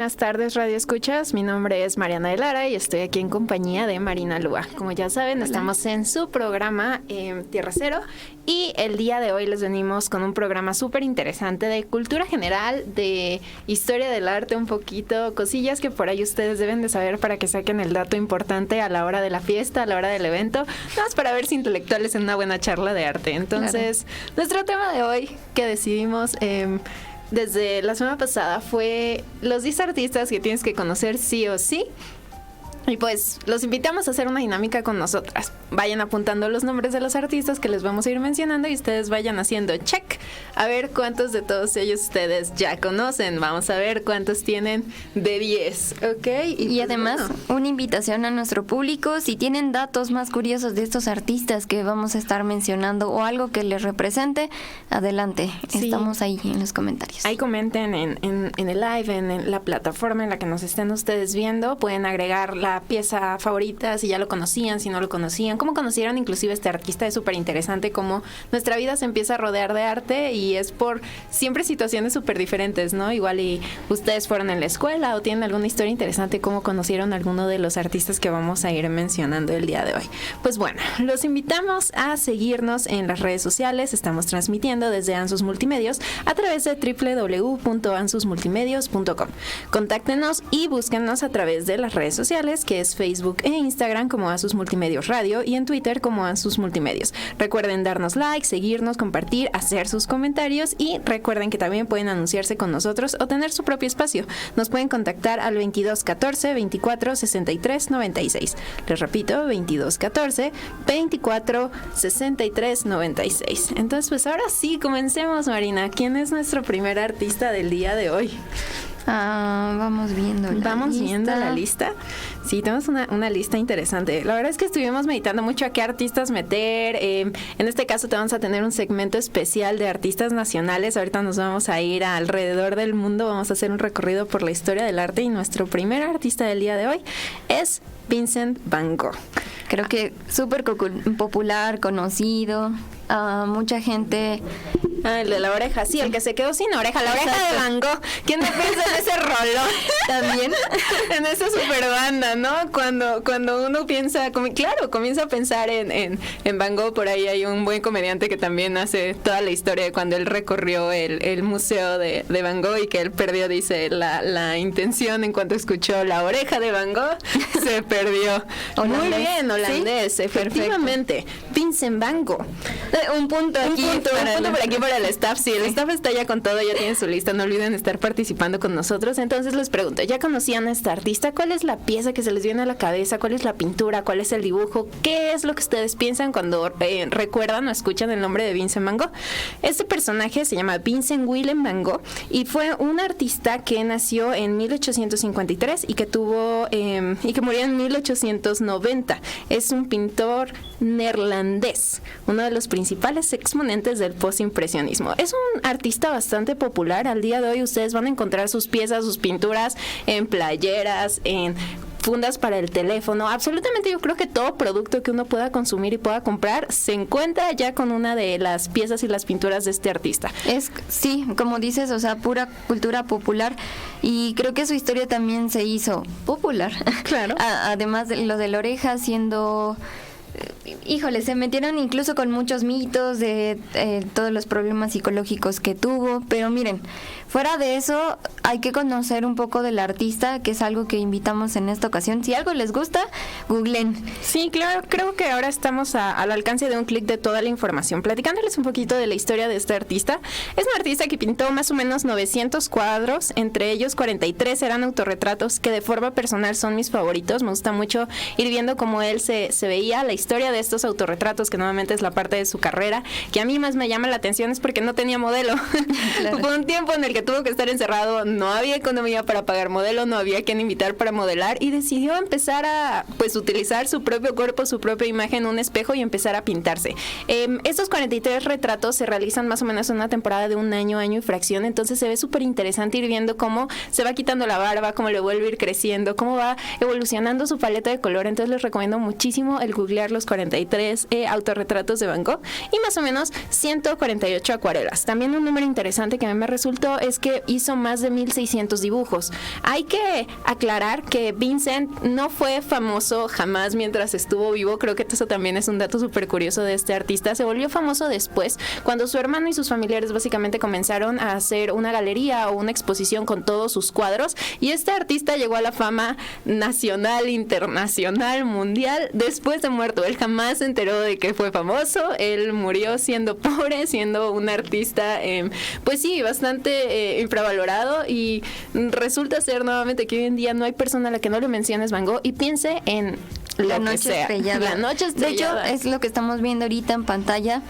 Buenas tardes, Radio Escuchas. Mi nombre es Mariana de Lara y estoy aquí en compañía de Marina Lúa. Como ya saben, Hola. Estamos en su programa Tierra Cero y el día de hoy les venimos con un programa súper interesante de cultura general, de historia del arte, un poquito, cosillas que por ahí ustedes deben de saber para que saquen el dato importante a la hora de la fiesta, a la hora del evento, nada más para verse intelectuales en una buena charla de arte. Entonces, Nuestro tema de hoy que decidimos desde la semana pasada fue los 10 artistas que tienes que conocer sí o sí. Y pues los invitamos a hacer una dinámica con nosotras. Vayan apuntando los nombres de los artistas que les vamos a ir mencionando y ustedes vayan haciendo check a ver cuántos de todos ellos ustedes ya conocen. Vamos a ver cuántos tienen de 10, ¿ok? Y pues además, una invitación a nuestro público. Si tienen datos más curiosos de estos artistas que vamos a estar mencionando o algo que les represente, adelante. Sí. Estamos ahí en los comentarios. Ahí comenten en el live, en la plataforma en la que nos estén ustedes viendo. Pueden agregar la pieza favorita, si ya lo conocían, si no lo conocían, cómo conocieron inclusive este artista. Es súper interesante cómo nuestra vida se empieza a rodear de arte y es por siempre situaciones súper diferentes, ¿no? Igual y ustedes fueron en la escuela o tienen alguna historia interesante, cómo conocieron a alguno de los artistas que vamos a ir mencionando el día de hoy. Pues bueno, los invitamos a seguirnos en las redes sociales. Estamos transmitiendo desde Ansus Multimedios a través de www.ansusmultimedios.com. Contáctenos y búsquennos a través de las redes sociales, que es Facebook e Instagram como Ansus Multimedios Radio y en Twitter como Ansus Multimedios. Recuerden darnos like, seguirnos, compartir, hacer sus comentarios y recuerden que también pueden anunciarse con nosotros o tener su propio espacio. Nos pueden contactar al 2214 24 63 96. Les repito, 2214 24 63 96. Entonces, pues ahora sí, comencemos, Marina. ¿Quién es nuestro primer artista del día de hoy? Vamos viendo la lista. Sí, tenemos una lista interesante. La verdad es que estuvimos meditando mucho a qué artistas meter. En este caso te vamos a tener un segmento especial de artistas nacionales. Ahorita nos vamos a ir alrededor del mundo. Vamos a hacer un recorrido por la historia del arte y nuestro primer artista del día de hoy es Vincent Van Gogh. Creo que súper popular, conocido. Mucha gente... el de la oreja, sí, el que se quedó sin oreja, la oreja de Van Gogh. ¿Quién no piensa en ese rollo? También. En esa super banda, ¿no? Cuando uno piensa, comienza a pensar en Van Gogh. Por ahí hay un buen comediante que también hace toda la historia de cuando él recorrió el museo de Van Gogh y que él perdió, dice, la intención en cuanto escuchó la oreja de Van Gogh, se perdió. Muy bien, holandés, ¿sí? Efectivamente. Perfecto. Vincent Van Gogh. Un punto por aquí para el staff. Sí, el staff está ya con todo, ya tiene su lista. No olviden estar participando con nosotros. Entonces les pregunto, ¿ya conocían a este artista? ¿Cuál es la pieza que se les viene a la cabeza? ¿Cuál es la pintura? ¿Cuál es el dibujo? ¿Qué es lo que ustedes piensan cuando recuerdan o escuchan el nombre de Vincent Van Gogh? Este personaje se llama Vincent Willem Van Gogh y fue un artista que nació en 1853 y que murió en 1890. Es un pintor neerlandés, uno de los principales exponentes del postimpresionismo. Es un artista bastante popular. Al día de hoy ustedes van a encontrar sus piezas, sus pinturas en playeras, en fundas para el teléfono. Absolutamente, yo creo que todo producto que uno pueda consumir y pueda comprar se encuentra ya con una de las piezas y las pinturas de este artista. Sí, como dices, o sea, pura cultura popular, y creo que su historia también se hizo popular. Claro. Además de lo de la oreja siendo... Híjole, se metieron incluso con muchos mitos de todos los problemas psicológicos que tuvo, pero miren, fuera de eso hay que conocer un poco del artista, que es algo que invitamos en esta ocasión. Si algo les gusta, googlen. Sí, claro, creo que ahora estamos al alcance de un clic de toda la información. Platicándoles un poquito de la historia de este artista. Es un artista que pintó más o menos 900 cuadros, entre ellos 43 eran autorretratos que de forma personal son mis favoritos. Me gusta mucho ir viendo cómo él se veía. La historia de estos autorretratos, que nuevamente es la parte de su carrera, que a mí más me llama la atención, es porque no tenía modelo. Claro. Hubo un tiempo en el que tuvo que estar encerrado, no había economía para pagar modelo, no había quien invitar para modelar y decidió empezar a utilizar su propio cuerpo, su propia imagen, un espejo y empezar a pintarse. Estos 43 retratos se realizan más o menos en una temporada de un año y fracción, entonces se ve súper interesante ir viendo cómo se va quitando la barba, cómo le vuelve a ir creciendo, cómo va evolucionando su paleta de color. Entonces les recomiendo muchísimo el googlear los 43 243 autorretratos de Van Gogh y más o menos 148 acuarelas. También un número interesante que a mí me resultó es que hizo más de 1,600 dibujos. Hay que aclarar que Vincent no fue famoso jamás mientras estuvo vivo. Creo que eso también es un dato súper curioso de este artista. Se volvió famoso después, cuando su hermano y sus familiares básicamente comenzaron a hacer una galería o una exposición con todos sus cuadros, y este artista llegó a la fama nacional, internacional, mundial después de muerto. Él jamás se enteró de que fue famoso. Él murió siendo pobre, siendo un artista pues sí, bastante infravalorado, y resulta ser nuevamente que hoy en día no hay persona a la que no le menciones Van Gogh y piense en la noche estrellada. La noche estrellada. De hecho, es lo que estamos viendo ahorita en pantalla.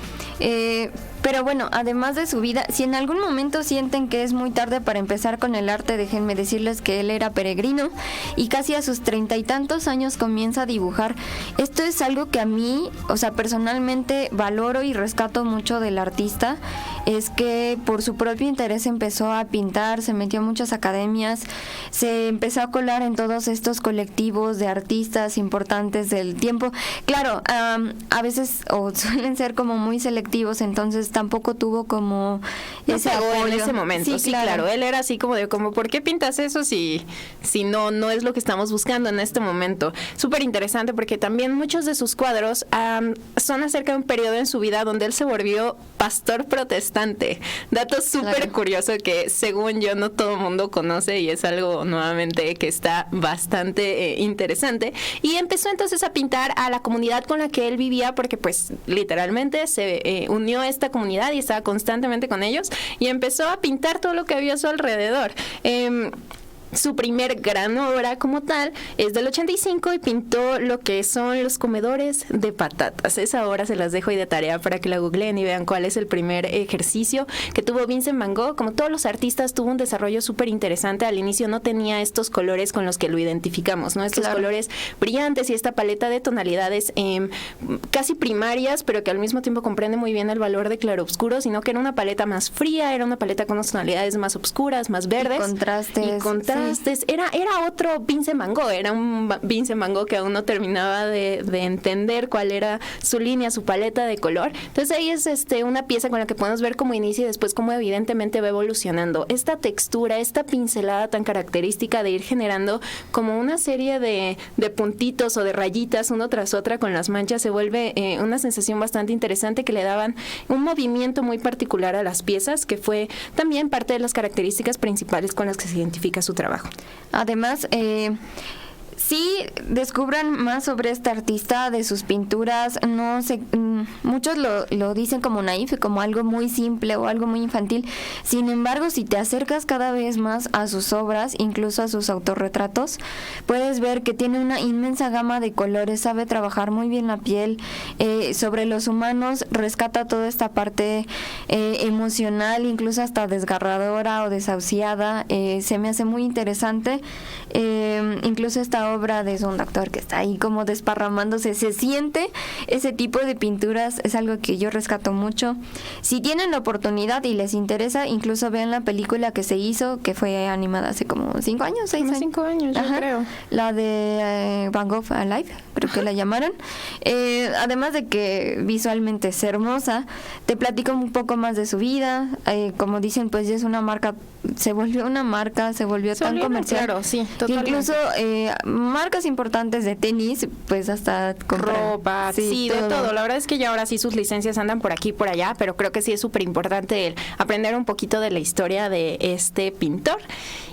Pero bueno, además de su vida, si en algún momento sienten que es muy tarde para empezar con el arte, déjenme decirles que él era peregrino y casi a sus 30 y tantos años comienza a dibujar. Esto es algo que a mí, o sea, personalmente valoro y rescato mucho del artista. Es que por su propio interés empezó a pintar, se metió a muchas academias, se empezó a colar en todos estos colectivos de artistas importantes del tiempo. Claro, a veces o suelen ser como muy selectivos, entonces tampoco tuvo como ese apoyo en ese momento. Sí, claro. Él era así como de ¿por qué pintas eso si no es lo que estamos buscando en este momento? Súper interesante, porque también muchos de sus cuadros son acerca de un periodo en su vida donde él se volvió pastor protestante. Dato súper curioso que según yo no todo el mundo conoce, y es algo nuevamente que está bastante interesante. Y empezó entonces a pintar a la comunidad con la que él vivía, porque pues literalmente se unió a esta comunidad y estaba constantemente con ellos, y empezó a pintar todo lo que había a su alrededor. Su primer gran obra como tal es del 85 y pintó lo que son los comedores de patatas. Esa obra se las dejo ahí de tarea para que la googleen y vean cuál es el primer ejercicio que tuvo Vincent Van Gogh. Como todos los artistas, tuvo un desarrollo súper interesante. Al inicio no tenía estos colores con los que lo identificamos, ¿no? Estos colores brillantes y esta paleta de tonalidades casi primarias, pero que al mismo tiempo comprende muy bien el valor de claroscuro, sino que era una paleta más fría, era una paleta con unas tonalidades más oscuras, más verdes. Contrastes. Era otro Vincent Van Gogh, era un Vincent Van Gogh que aún no terminaba de entender cuál era su línea, su paleta de color. Entonces ahí es una pieza con la que podemos ver cómo inicia y después cómo evidentemente va evolucionando. Esta textura, esta pincelada tan característica de ir generando como una serie de puntitos o de rayitas uno tras otra con las manchas, se vuelve una sensación bastante interesante que le daban un movimiento muy particular a las piezas, que fue también parte de las características principales con las que se identifica su trabajo. Además, sí descubran más sobre este artista, de sus pinturas. No sé, muchos lo dicen como naif, como algo muy simple o algo muy infantil. Sin embargo, si te acercas cada vez más a sus obras, incluso a sus autorretratos, puedes ver que tiene una inmensa gama de colores, sabe trabajar muy bien la piel. Sobre los humanos rescata toda esta parte emocional, incluso hasta desgarradora o desahuciada. Se me hace muy interesante. Incluso esta obra de un actor que está ahí como desparramándose, se siente ese tipo de pinturas, es algo que yo rescato mucho. Si tienen la oportunidad y les interesa, incluso vean la película que se hizo, que fue animada hace como 5 años, 6 años. 5 años, yo creo. La de Van Gogh Alive, creo que la llamaron. Además de que visualmente es hermosa, te platico un poco más de su vida. Como dicen, pues ya es una marca, se volvió tan comercial. Claro, sí, totalmente. Incluso marcas importantes de tenis, pues hasta ropa, sí, de todo. La verdad es que ya ahora sí sus licencias andan por aquí y por allá, pero creo que sí es súper importante aprender un poquito de la historia de este pintor.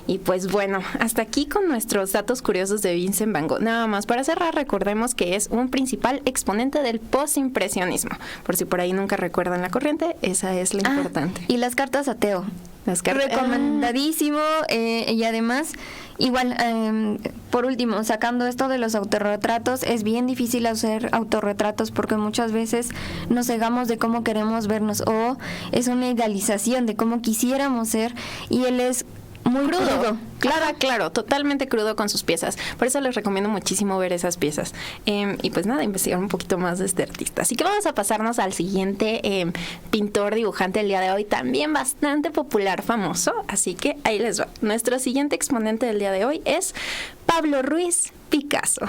Y pues bueno, hasta aquí con nuestros datos curiosos de Vincent Van Gogh. Nada más, para cerrar, recordemos que es un principal exponente del postimpresionismo. Por si por ahí nunca recuerdan la corriente, esa es la importante. Y las cartas a Theo. Recomendadísimo. Y además, igual, por último, sacando esto de los autorretratos, es bien difícil hacer autorretratos porque muchas veces nos cegamos de cómo queremos vernos, o es una idealización de cómo quisiéramos ser, y él es muy crudo. Claro, totalmente crudo con sus piezas. Por eso les recomiendo muchísimo ver esas piezas. Y pues nada, investigar un poquito más de este artista. Así que vamos a pasarnos al siguiente pintor, dibujante del día de hoy, también bastante popular, famoso. Así que ahí les va. Nuestro siguiente exponente del día de hoy es Pablo Ruiz Picasso.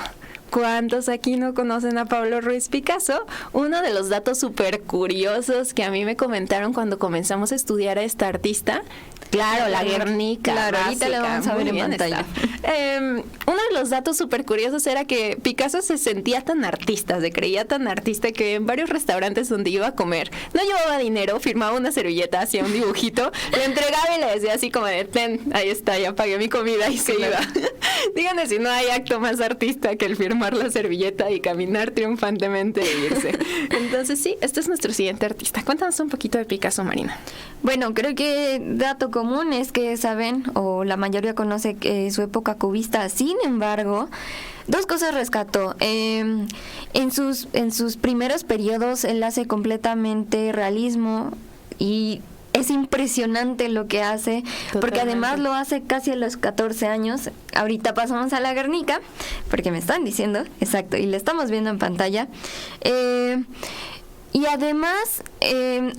¿Cuántos aquí no conocen a Pablo Ruiz Picasso? Uno de los datos súper curiosos que a mí me comentaron cuando comenzamos a estudiar a esta artista, claro, la Guernica. Claro, ahorita la vamos a ver en pantalla. Uno de los datos súper curiosos era que Picasso se sentía tan artista, se creía tan artista que en varios restaurantes donde iba a comer no llevaba dinero, firmaba una servilleta, hacía un dibujito, le entregaba y le decía así como de, ten, ahí está, ya pagué mi comida y se iba. Díganme si no hay acto más artista que el firmar la servilleta y caminar triunfantemente e irse. Entonces sí, este es nuestro siguiente artista. Cuéntanos un poquito de Picasso, Marina. Bueno, creo que dato común es que saben, o la mayoría conoce su época cubista. Sin embargo, dos cosas rescató. En sus primeros periodos él hace completamente realismo y es impresionante lo que hace. Totalmente. Porque además lo hace casi a los 14 años. Ahorita pasamos a la Guernica, porque me están diciendo, exacto, y lo estamos viendo en pantalla. Y además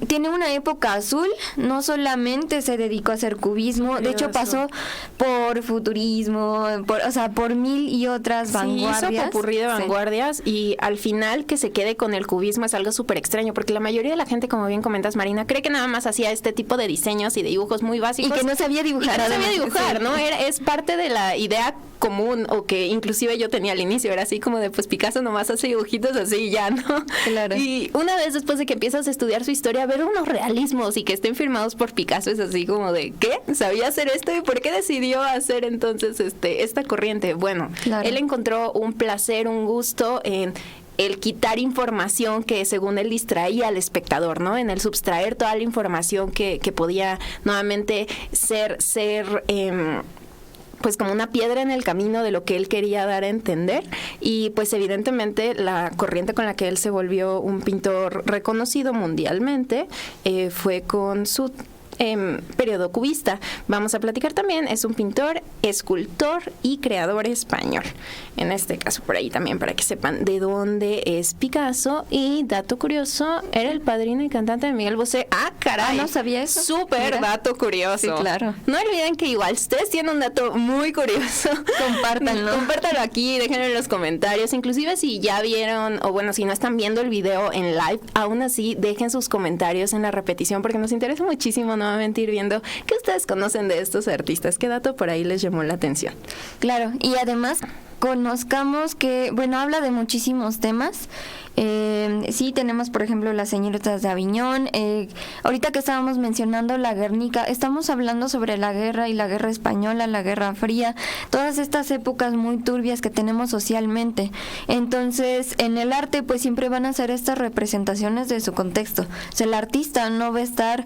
tiene una época azul, no solamente se dedicó a hacer cubismo, de hecho pasó por futurismo, por mil y otras vanguardias. Hizo popurrí de vanguardias y al final que se quede con el cubismo es algo súper extraño, porque la mayoría de la gente, como bien comentas, Marina, cree que nada más hacía este tipo de diseños y de dibujos muy básicos. Y que no sabía dibujar. ¿No? Es parte de la idea común, o que inclusive yo tenía al inicio, era así como de, pues Picasso nomás hace dibujitos así y ya, ¿no? Claro. Y una vez después de que empiezas a estudiar su historia, ver unos realismos y que estén firmados por Picasso es así como de, ¿qué? ¿Sabía hacer esto? ¿Y por qué decidió hacer entonces esta corriente? Bueno, claro. Él encontró un placer, un gusto en el quitar información que según él distraía al espectador, ¿no? En el subtraer toda la información que podía nuevamente ser pues como una piedra en el camino de lo que él quería dar a entender. Y pues evidentemente la corriente con la que él se volvió un pintor reconocido mundialmente fue con su periodo cubista. Vamos a platicar también, es un pintor, escultor y creador español. En este caso, por ahí también, para que sepan de dónde es Picasso. Y dato curioso, era el padrino y cantante de Miguel Bosé. ¡Ah, caray! ¿No sabía eso? Súper dato curioso. Sí, claro. No olviden que igual, si ustedes tienen un dato muy curioso, compártanlo. Compártanlo aquí, déjenlo en los comentarios. Inclusive si ya vieron, o bueno, si no están viendo el video en live, aún así, dejen sus comentarios en la repetición, porque nos interesa muchísimo nuevamente ir viendo qué ustedes conocen de estos artistas. ¿Qué dato por ahí les llamó la atención? Claro, y además conozcamos que, bueno, habla de muchísimos temas. Sí, tenemos, por ejemplo, las señoritas de Aviñón. Ahorita que estábamos mencionando la Guernica, estamos hablando sobre la guerra y la guerra española, la Guerra Fría, todas estas épocas muy turbias que tenemos socialmente. Entonces, en el arte, pues siempre van a ser estas representaciones de su contexto. O sea, el artista no va a estar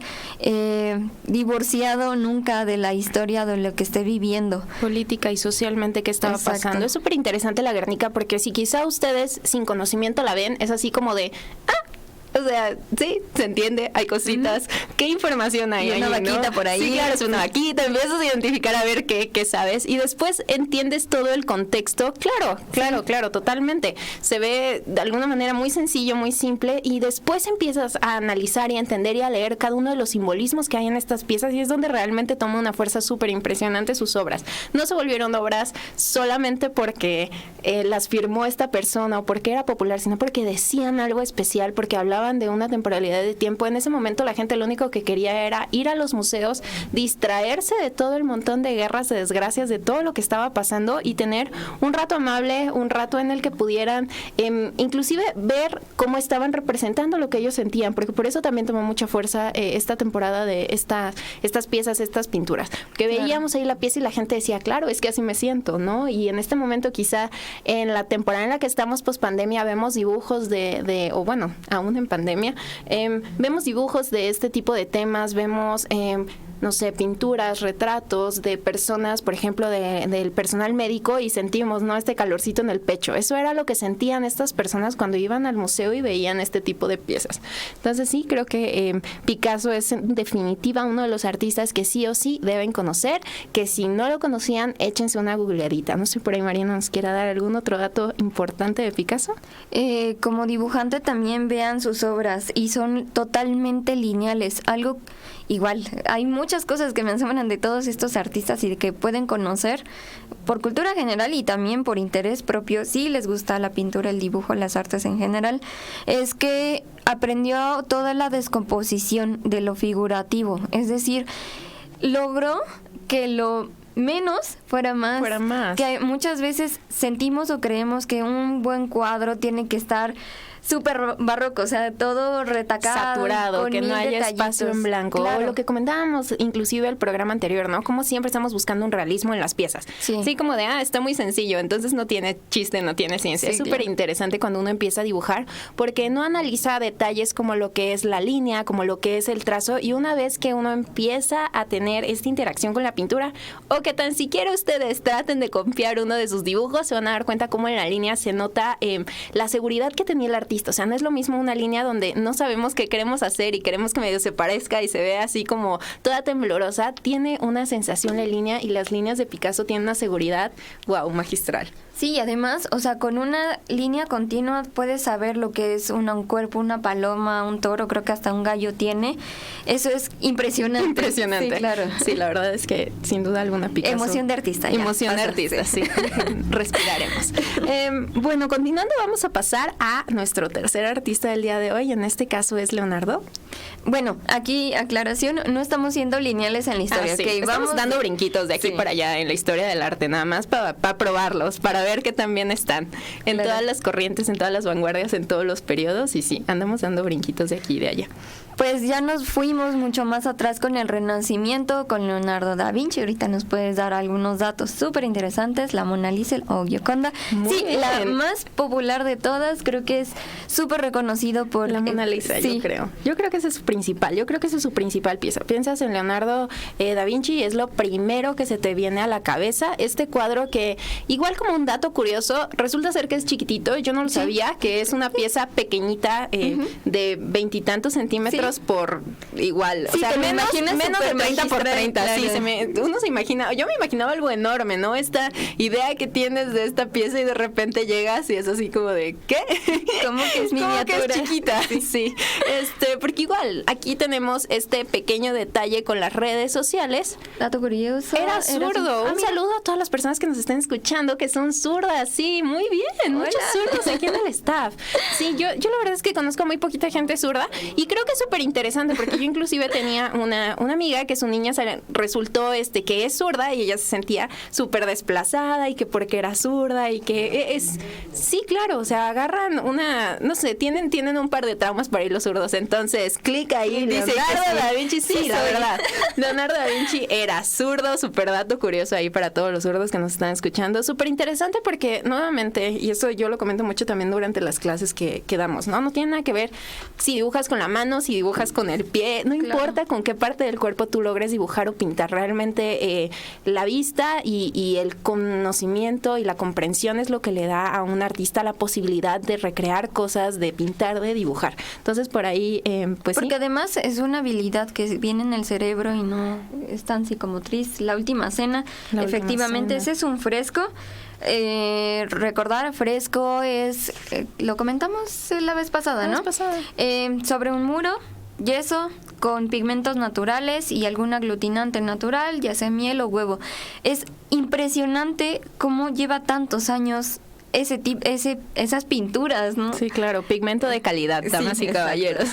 divorciado nunca de la historia de lo que esté viviendo. Política y socialmente que estaba pasando. Es súper interesante la Guernica, porque si quizá ustedes sin conocimiento la ven, es así como de, o sea, sí, se entiende, hay cositas. ¿Qué información hay ahí? Una vaquita, ¿no? Por ahí. Sí, claro, es una vaquita, empiezas a identificar a ver qué sabes y después entiendes todo el contexto. Claro, totalmente. Se ve de alguna manera muy sencillo, muy simple y después empiezas a analizar y a entender y a leer cada uno de los simbolismos que hay en estas piezas y es donde realmente toma una fuerza súper impresionante sus obras. No se volvieron obras solamente porque las firmó esta persona o porque era popular, sino porque decían algo especial, porque hablaban de una temporalidad de tiempo. En ese momento la gente lo único que quería era ir a los museos, distraerse de todo el montón de guerras, de desgracias, de todo lo que estaba pasando y tener un rato amable, un rato en el que pudieran inclusive ver cómo estaban representando lo que ellos sentían, porque por eso también tomó mucha fuerza esta temporada de estas piezas, estas pinturas, porque veíamos ahí la pieza y la gente decía, claro, es que así me siento, ¿no? Y en este momento quizá en la temporada en la que estamos pospandemia vemos dibujos o bueno, aún en pandemia, vemos dibujos de este tipo de temas, vemos no sé, pinturas, retratos de personas, por ejemplo, del personal médico y sentimos, ¿no?, este calorcito en el pecho. Eso era lo que sentían estas personas cuando iban al museo y veían este tipo de piezas. Entonces sí, creo que Picasso es en definitiva uno de los artistas que sí o sí deben conocer, que si no lo conocían, échense una googleadita. No sé, por ahí Mariana nos quiera dar algún otro dato importante de Picasso. Como dibujante también vean sus obras y son totalmente lineales, algo igual, hay muchas cosas que me asombran de todos estos artistas y de que pueden conocer por cultura general y también por interés propio, si les gusta la pintura, el dibujo, las artes en general, es que aprendió toda la descomposición de lo figurativo, es decir, logró que lo menos fuera más. Que muchas veces sentimos o creemos que un buen cuadro tiene que estar súper barroco, o sea, todo retacado, saturado, que no haya espacio en blanco. Claro. O lo que comentábamos inclusive el programa anterior, ¿no? Como siempre estamos buscando un realismo en las piezas. Sí, como de, está muy sencillo, entonces no tiene chiste, no tiene ciencia. Es súper interesante cuando uno empieza a dibujar, porque no analiza detalles como lo que es la línea, como lo que es el trazo, y una vez que uno empieza a tener esta interacción con la pintura, o que tan siquiera ustedes traten de copiar uno de sus dibujos, se van a dar cuenta cómo en la línea se nota la seguridad que tenía el artista. O sea, no es lo mismo una línea donde no sabemos qué queremos hacer y queremos que medio se parezca y se vea así como toda temblorosa. Tiene una sensación la línea, y las líneas de Picasso tienen una seguridad, wow, magistral. Sí, además, o sea, con una línea continua puedes saber lo que es un cuerpo, una paloma, un toro, creo que hasta un gallo tiene. Eso es impresionante. Impresionante. Sí, claro. Sí, la verdad es que sin duda alguna Picasso. Emoción de artista. Emoción de artista, sí. Respiraremos. Bueno, continuando, vamos a pasar a nuestro tercer artista del día de hoy. En este caso es Leonardo. Bueno, aquí, aclaración, no estamos siendo lineales en la historia. Sí, okay, estamos dando brinquitos de aquí para allá en la historia del arte, nada más para probarlos, para ver que también están en todas las corrientes, en todas las vanguardias, en todos los periodos, y sí, andamos dando brinquitos de aquí y de allá. Pues ya nos fuimos mucho más atrás con el Renacimiento, con Leonardo da Vinci. Ahorita nos puedes dar algunos datos súper interesantes. La Mona Lisa o Gioconda. Muy bien. La más popular de todas, creo que es súper reconocido por... La Mona Lisa, yo creo. Yo creo que esa es su principal. Yo creo que esa es su principal pieza. Piensas en Leonardo da Vinci y es lo primero que se te viene a la cabeza. Este cuadro que, igual como un dato curioso, resulta ser que es chiquitito. Yo no lo sabía, que es una pieza pequeñita de 20 y tantos centímetros por igual. Sí, o sea, menos de 30 por 30. Claro. Sí, uno se imagina, yo me imaginaba algo enorme, ¿no? Esta idea que tienes de esta pieza y de repente llegas y es así como de, ¿qué? ¿Cómo que es miniatura? ¿Cómo que es chiquita? Sí. Porque igual, aquí tenemos este pequeño detalle con las redes sociales. Dato curioso. Era zurdo. Un saludo a todas las personas que nos están escuchando que son zurdas. Sí, muy bien. Hola. Muchos zurdos aquí en el staff. Sí, yo la verdad es que conozco a muy poquita gente zurda y creo que es súper interesante porque yo inclusive tenía una amiga que su niña resultó que es zurda y ella se sentía súper desplazada y que porque era zurda y que es... Sí, claro, o sea, agarran no sé, tienen un par de traumas para ir los zurdos, entonces clic ahí, dice Leonardo da Vinci, sí, la verdad. Leonardo da Vinci era zurdo, súper dato curioso ahí para todos los zurdos que nos están escuchando, súper interesante porque nuevamente, y eso yo lo comento mucho también durante las clases que damos, ¿no? No tiene nada que ver si dibujas con la mano, si dibujas con el pie, no importa con qué parte del cuerpo tú logres dibujar o pintar, realmente la vista y el conocimiento y la comprensión es lo que le da a un artista la posibilidad de recrear cosas, de pintar, de dibujar. Entonces por ahí, pues porque sí. Además es una habilidad que viene en el cerebro y no es tan psicomotriz. La Última Cena, efectivamente, ese es un fresco. Recordar fresco es, lo comentamos la vez pasada, ¿no? Sobre un muro, yeso, con pigmentos naturales y algún aglutinante natural, ya sea miel o huevo. Es impresionante cómo lleva tantos años esas pinturas, ¿no? Sí, claro, pigmento de calidad, damas y caballeros.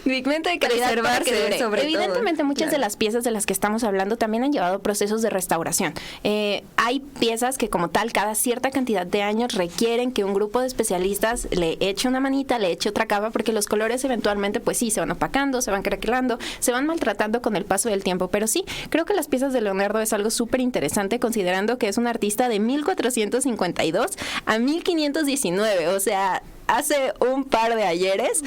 Pigmento de calidad para que dure. Evidentemente, muchas de las piezas de las que estamos hablando también han llevado procesos de restauración. Hay piezas que como tal, cada cierta cantidad de años requieren que un grupo de especialistas le eche una manita, le eche otra capa, porque los colores eventualmente, pues sí, se van opacando, se van craquelando, se van maltratando con el paso del tiempo. Pero sí, creo que las piezas de Leonardo es algo súper interesante, considerando que es un artista de 1452 a 1519, o sea, hace un par de ayeres.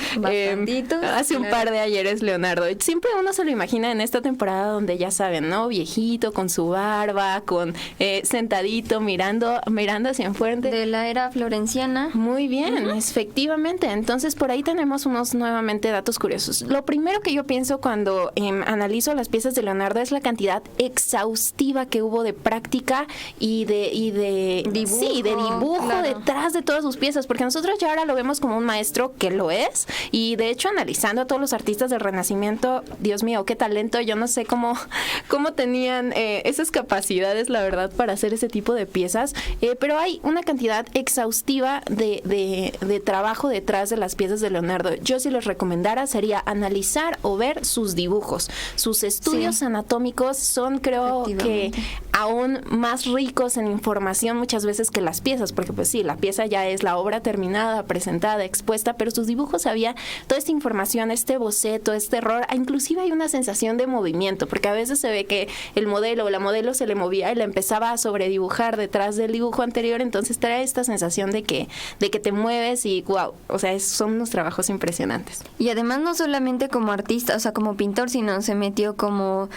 Hace un par de ayeres, Leonardo. Siempre uno se lo imagina en esta temporada donde ya saben, ¿no? Viejito, con su barba, con sentadito, mirando hacia enfrente. De la era florenciana. Muy bien, efectivamente. Entonces, por ahí tenemos unos nuevamente datos curiosos. Lo primero que yo pienso cuando analizo las piezas de Leonardo es la cantidad exhaustiva que hubo de práctica y de dibujo, claro, detrás de todas sus piezas, porque nosotros ya ahora lo lo vemos como un maestro, que lo es, y de hecho analizando a todos los artistas del Renacimiento, Dios mío, qué talento, yo no sé cómo tenían esas capacidades, la verdad, para hacer ese tipo de piezas, pero hay una cantidad exhaustiva de trabajo detrás de las piezas de Leonardo. Yo si les recomendara sería analizar o ver sus dibujos. Sus estudios anatómicos son, creo que, aún más ricos en información muchas veces que las piezas, porque pues sí, la pieza ya es la obra terminada, presentada, expuesta, pero sus dibujos había toda esta información, este boceto, este error, inclusive hay una sensación de movimiento, porque a veces se ve que el modelo o la modelo se le movía y la empezaba a sobredibujar detrás del dibujo anterior, entonces trae esta sensación de que te mueves y wow, o sea, son unos trabajos impresionantes. Y además no solamente como artista, o sea, como pintor, sino se metió como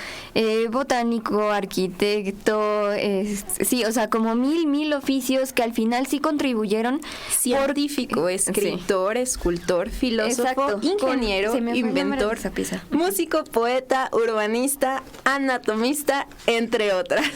botánico, arquitecto, sí, o sea, como mil oficios que al final sí contribuyeron. Científico, escritor, escultor, filósofo, exacto, ingeniero, inventor, músico, poeta, urbanista, anatomista, entre otras.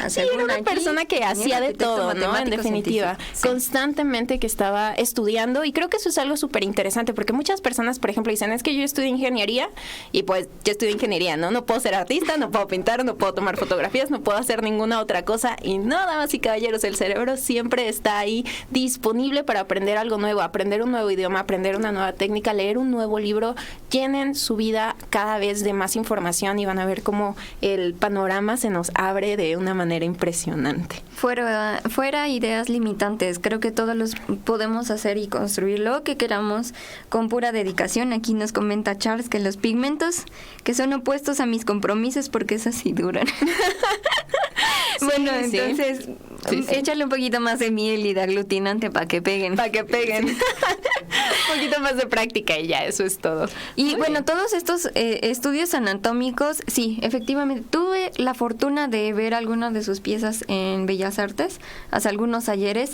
Sí, era una persona que hacía de todo, ¿no? En definitiva, constantemente que estaba estudiando, y creo que eso es algo súper interesante, porque muchas personas, por ejemplo, dicen, es que yo estudio ingeniería, y pues yo estudio ingeniería, ¿no? No puedo ser artista, no puedo pintar, no puedo tomar fotografías, no puedo hacer ninguna otra cosa, y no, damas y caballeros, el cerebro siempre está ahí disponible para aprender algo nuevo, aprender un nuevo idioma, aprender una nueva técnica, leer un nuevo libro. Llenen su vida cada vez de más información y van a ver cómo el panorama se nos abre de una manera impresionante. Fuera ideas limitantes, creo que todos los podemos hacer y construir lo que queramos con pura dedicación. Aquí nos comenta Charles que los pigmentos que son opuestos a mis compromisos porque esas sí duran. Bueno, entonces échale un poquito más de miel y de aglutinante para que peguen. Para que peguen. Un poquito más de práctica y ya, eso es todo. Y muy bueno, bien. Todos estos estudios anatómicos, sí, efectivamente, tuve la fortuna de ver algunas de sus piezas en Bellas Artes, hace algunos ayeres.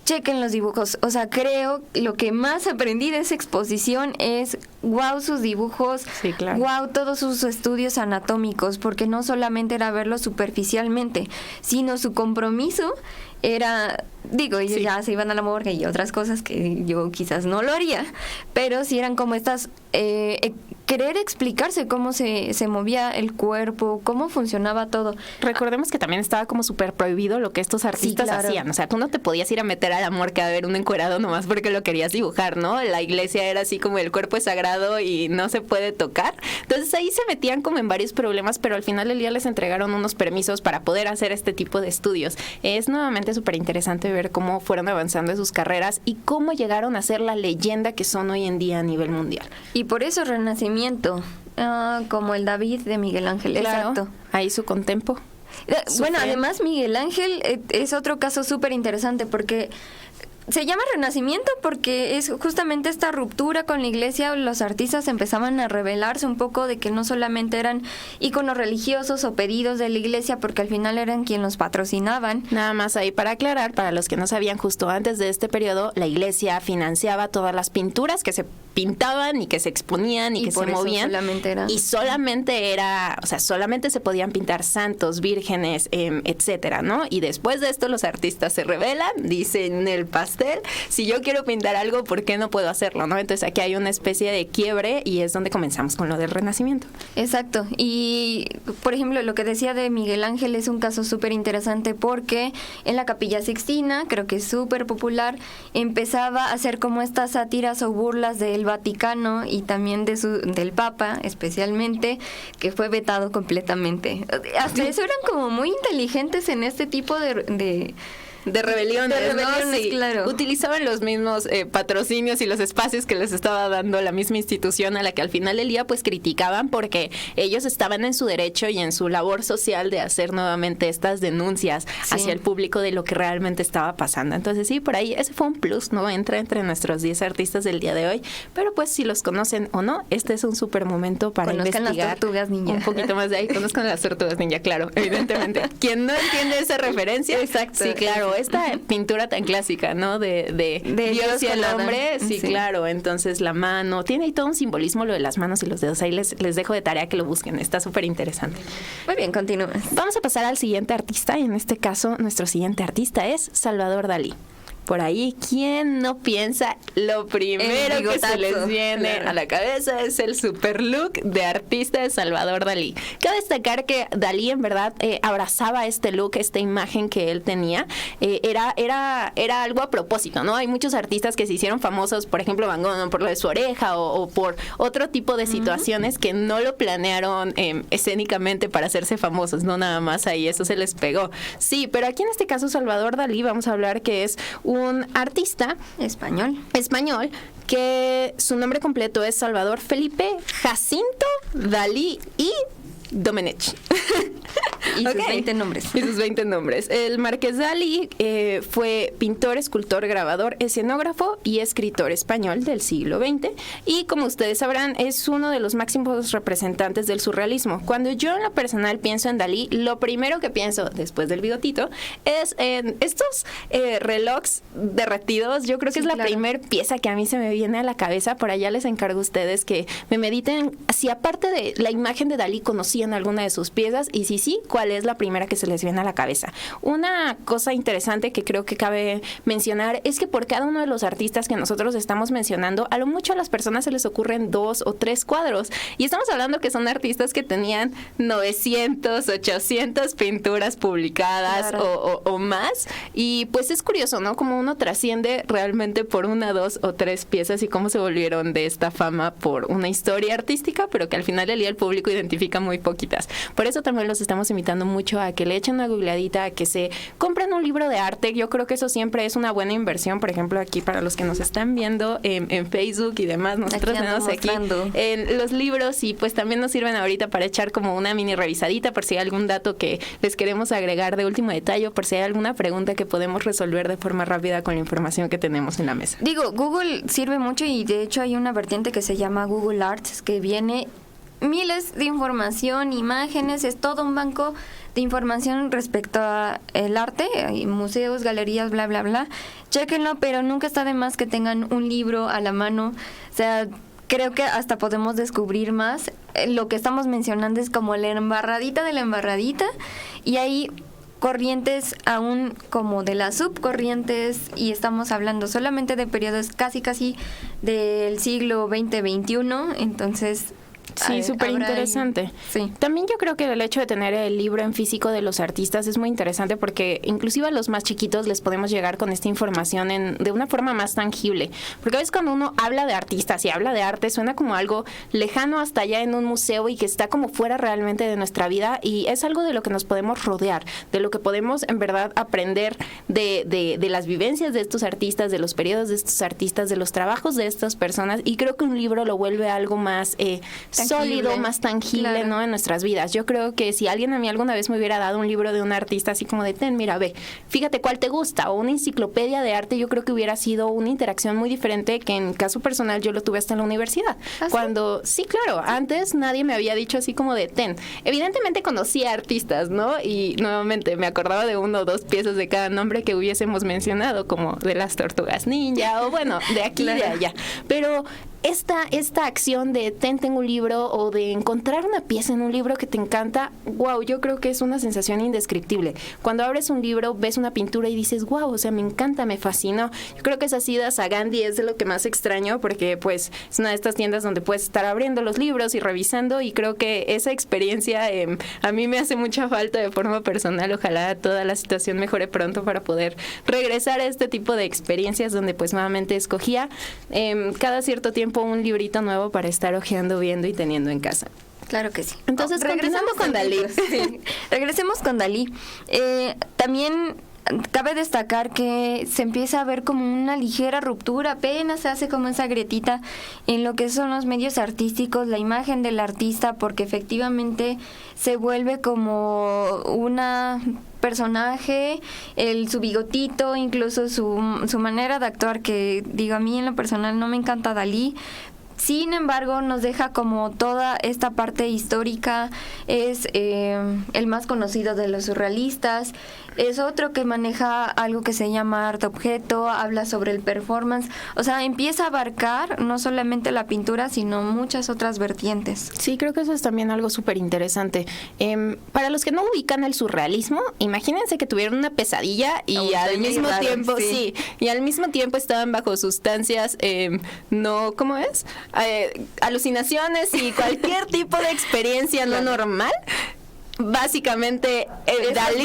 Chequen los dibujos, o sea, creo lo que más aprendí de esa exposición es wow sus dibujos, sí, claro. Wow todos sus estudios anatómicos, porque no solamente era verlo superficialmente, sino su compromiso era, digo, ellos sí. Ya se iban a la morgue y otras cosas que yo quizás no lo haría, pero sí eran como estas, querer explicarse cómo se movía el cuerpo, cómo funcionaba todo. Recordemos que también estaba como súper prohibido lo que estos artistas sí, claro. hacían, o sea, tú no te podías ir a meter a la morgue a ver un encuerado nomás porque lo querías dibujar, ¿no? La iglesia era así como el cuerpo es sagrado y no se puede tocar, entonces ahí se metían como en varios problemas, pero al final del día les entregaron unos permisos para poder hacer este tipo de estudios. Es nuevamente súper interesante ver cómo fueron avanzando en sus carreras y cómo llegaron a ser la leyenda que son hoy en día a nivel mundial. Y por eso Renacimiento, como el David de Miguel Ángel, claro, exacto. Ahí su contempo. Bueno, además Miguel Ángel es otro caso súper interesante porque se llama Renacimiento porque es justamente esta ruptura con la iglesia. Los artistas empezaban a rebelarse un poco de que no solamente eran íconos religiosos o pedidos de la iglesia, porque al final eran quienes los patrocinaban. Nada más ahí para aclarar, para los que no sabían, justo antes de este periodo, la iglesia financiaba todas las pinturas que se pintaban y que se exponían y que se movían. Solamente era, o sea, solamente se podían pintar santos, vírgenes, etcétera, ¿no? Y después de esto los artistas se rebelan, dicen el pastel, si yo quiero pintar algo, ¿por qué no puedo hacerlo, no? Entonces aquí hay una especie de quiebre y es donde comenzamos con lo del Renacimiento. Exacto. Y, por ejemplo, lo que decía de Miguel Ángel es un caso súper interesante porque en la Capilla Sixtina, creo que es súper popular, empezaba a hacer como estas sátiras o burlas del Vaticano y también del Papa, especialmente, que fue vetado completamente. Hasta eso eran como muy inteligentes en este tipo de rebeliones, ¿no? Sí. Claro. Utilizaban los mismos patrocinios y los espacios que les estaba dando la misma institución a la que al final del día pues criticaban porque ellos estaban en su derecho y en su labor social de hacer nuevamente estas denuncias hacia el público de lo que realmente estaba pasando. Entonces sí, por ahí ese fue un plus, ¿no? Entra entre nuestros 10 artistas del día de hoy, pero pues si los conocen o no, este es un súper momento para conozcan investigar las tortugas ninja. Un poquito más de ahí, conozcan las tortugas ninja, claro, evidentemente. Quien no entiende esa referencia, exacto, sí, claro, esta pintura tan clásica, ¿no? De Dios y el hombre, sí, claro. Entonces la mano, tiene ahí todo un simbolismo lo de las manos y los dedos. Ahí les dejo de tarea que lo busquen, está súper interesante. Muy bien, continúa. Vamos a pasar al siguiente artista y en este caso nuestro siguiente artista es Salvador Dalí. por ahí, ¿quién no piensa lo primero que se les viene a la cabeza es el super look de artista de Salvador Dalí? Cabe destacar que Dalí en verdad abrazaba este look, esta imagen que él tenía. Era algo a propósito, ¿no? Hay muchos artistas que se hicieron famosos, por ejemplo Van Gogh, ¿no? Por lo de su oreja o por otro tipo de situaciones que no lo planearon escénicamente para hacerse famosos, no nada más ahí, eso se les pegó. Sí, pero aquí en este caso Salvador Dalí, vamos a hablar que es un artista español que su nombre completo es Salvador Felipe Jacinto Dalí y Domenech. Y sus 20 nombres. Y sus 20 nombres. El Marqués Dalí fue pintor, escultor, grabador, escenógrafo y escritor español del siglo XX. Y como ustedes sabrán, es uno de los máximos representantes del surrealismo. Cuando yo en lo personal pienso en Dalí, lo primero que pienso, después del bigotito, es en estos relojes derretidos. Yo creo que es la primer pieza que a mí se me viene a la cabeza. Por allá les encargo a ustedes que me mediten si aparte de la imagen de Dalí conocían alguna de sus piezas y si sí, ¿cuál es la primera que se les viene a la cabeza? Una cosa interesante que creo que cabe mencionar es que por cada uno de los artistas que nosotros estamos mencionando, a lo mucho a las personas se les ocurren 2 o 3 cuadros. Y estamos hablando que son artistas que tenían 900, 800 pinturas publicadas o más. Y pues es curioso, ¿no? Como uno trasciende realmente por 1, 2 o 3 piezas y cómo se volvieron de esta fama por una historia artística, pero que al final del día el público identifica muy poquitas. Por eso también los estamos invitando mucho a que le echen una googleadita, a que se compren un libro de arte. Yo creo que eso siempre es una buena inversión. Por ejemplo, aquí para los que nos están viendo en Facebook y demás, nosotros tenemos aquí los libros y pues también nos sirven ahorita para echar como una mini revisadita por si hay algún dato que les queremos agregar de último detalle, por si hay alguna pregunta que podemos resolver de forma rápida con la información que tenemos en la mesa. Digo, Google sirve mucho y de hecho hay una vertiente que se llama Google Arts que viene miles de información, imágenes, es todo un banco de información respecto a el arte, hay museos, galerías, bla, bla, bla. Chéquenlo, pero nunca está de más que tengan un libro a la mano. O sea, creo que hasta podemos descubrir más. Lo que estamos mencionando es como la embarradita de la embarradita y hay corrientes aún como de las subcorrientes y estamos hablando solamente de periodos casi del siglo XX-XXI, entonces Sí, súper interesante. Sí. También yo creo que el hecho de tener el libro en físico de los artistas es muy interesante porque inclusive a los más chiquitos les podemos llegar con esta información de una forma más tangible. Porque a veces cuando uno habla de artistas y habla de arte suena como algo lejano hasta allá en un museo y que está como fuera realmente de nuestra vida y es algo de lo que nos podemos rodear, de lo que podemos en verdad aprender de las vivencias de estos artistas, de los periodos de estos artistas, de los trabajos de estas personas y creo que un libro lo vuelve algo más sólido, más tangible, claro, ¿no? En nuestras vidas. Yo creo que si alguien a mí alguna vez me hubiera dado un libro de un artista así como de, ten, mira, ve, fíjate cuál te gusta, o una enciclopedia de arte, yo creo que hubiera sido una interacción muy diferente que en caso personal yo lo tuve hasta en la universidad. ¿Ah, cuando, sí, claro, antes nadie me había dicho así como de, ten. Evidentemente conocía artistas, ¿no? Y nuevamente me acordaba de 1 o 2 piezas de cada nombre que hubiésemos mencionado, como de las Tortugas Ninja, o bueno, de aquí y de allá. Pero esta acción de tengo un libro o de encontrar una pieza en un libro que te encanta, wow, yo creo que es una sensación indescriptible. Cuando abres un libro, ves una pintura y dices, wow, o sea, me encanta, me fascinó. Yo creo que esas idas a Gandhi es de lo que más extraño porque pues es una de estas tiendas donde puedes estar abriendo los libros y revisando y creo que esa experiencia a mí me hace mucha falta de forma personal. Ojalá toda la situación mejore pronto para poder regresar a este tipo de experiencias donde pues nuevamente escogía cada cierto tiempo un librito nuevo para estar hojeando, viendo y teniendo en casa. Claro que sí. Entonces, regresamos con Dalí. Sí. Regresemos con Dalí. También cabe destacar que se empieza a ver como una ligera ruptura, apenas se hace como esa grietita en lo que son los medios artísticos, la imagen del artista, porque efectivamente se vuelve como una personaje, su bigotito, incluso su manera de actuar, que digo, a mí en lo personal no me encanta Dalí, Sin embargo, nos deja como toda esta parte histórica. Es el más conocido de los surrealistas. Es otro que maneja algo que se llama arte objeto, habla sobre el performance. O sea, empieza a abarcar no solamente la pintura, sino muchas otras vertientes. Sí, creo que eso es también algo súper interesante. Para los que no ubican el surrealismo, imagínense que tuvieron una pesadilla y al mismo tiempo, y al mismo tiempo estaban bajo sustancias, no, ¿cómo es? Alucinaciones y cualquier tipo de experiencia no normal. Básicamente, Dalí,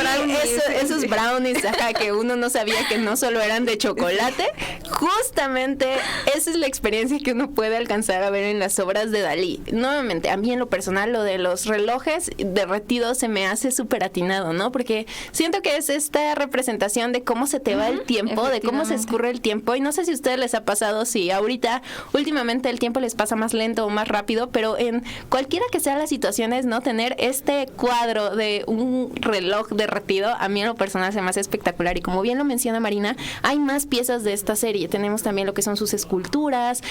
esos brownies, ajá, que uno no sabía que no solo eran de chocolate, justamente esa es la experiencia que uno puede alcanzar a ver en las obras de Dalí. Nuevamente, a mí en lo personal, lo de los relojes derretidos se me hace súper atinado, ¿no? Porque siento que es esta representación de cómo se te va el tiempo, de cómo se escurre el tiempo, y no sé si a ustedes les ha pasado, si ahorita, últimamente el tiempo les pasa más lento o más rápido, pero en cualquiera que sean las situaciones, ¿no? Tener este cuadro de un reloj derretido, a mí en lo personal se me hace espectacular. Y como bien lo menciona Marina, hay más piezas de esta serie. Tenemos también lo que son sus esculturas,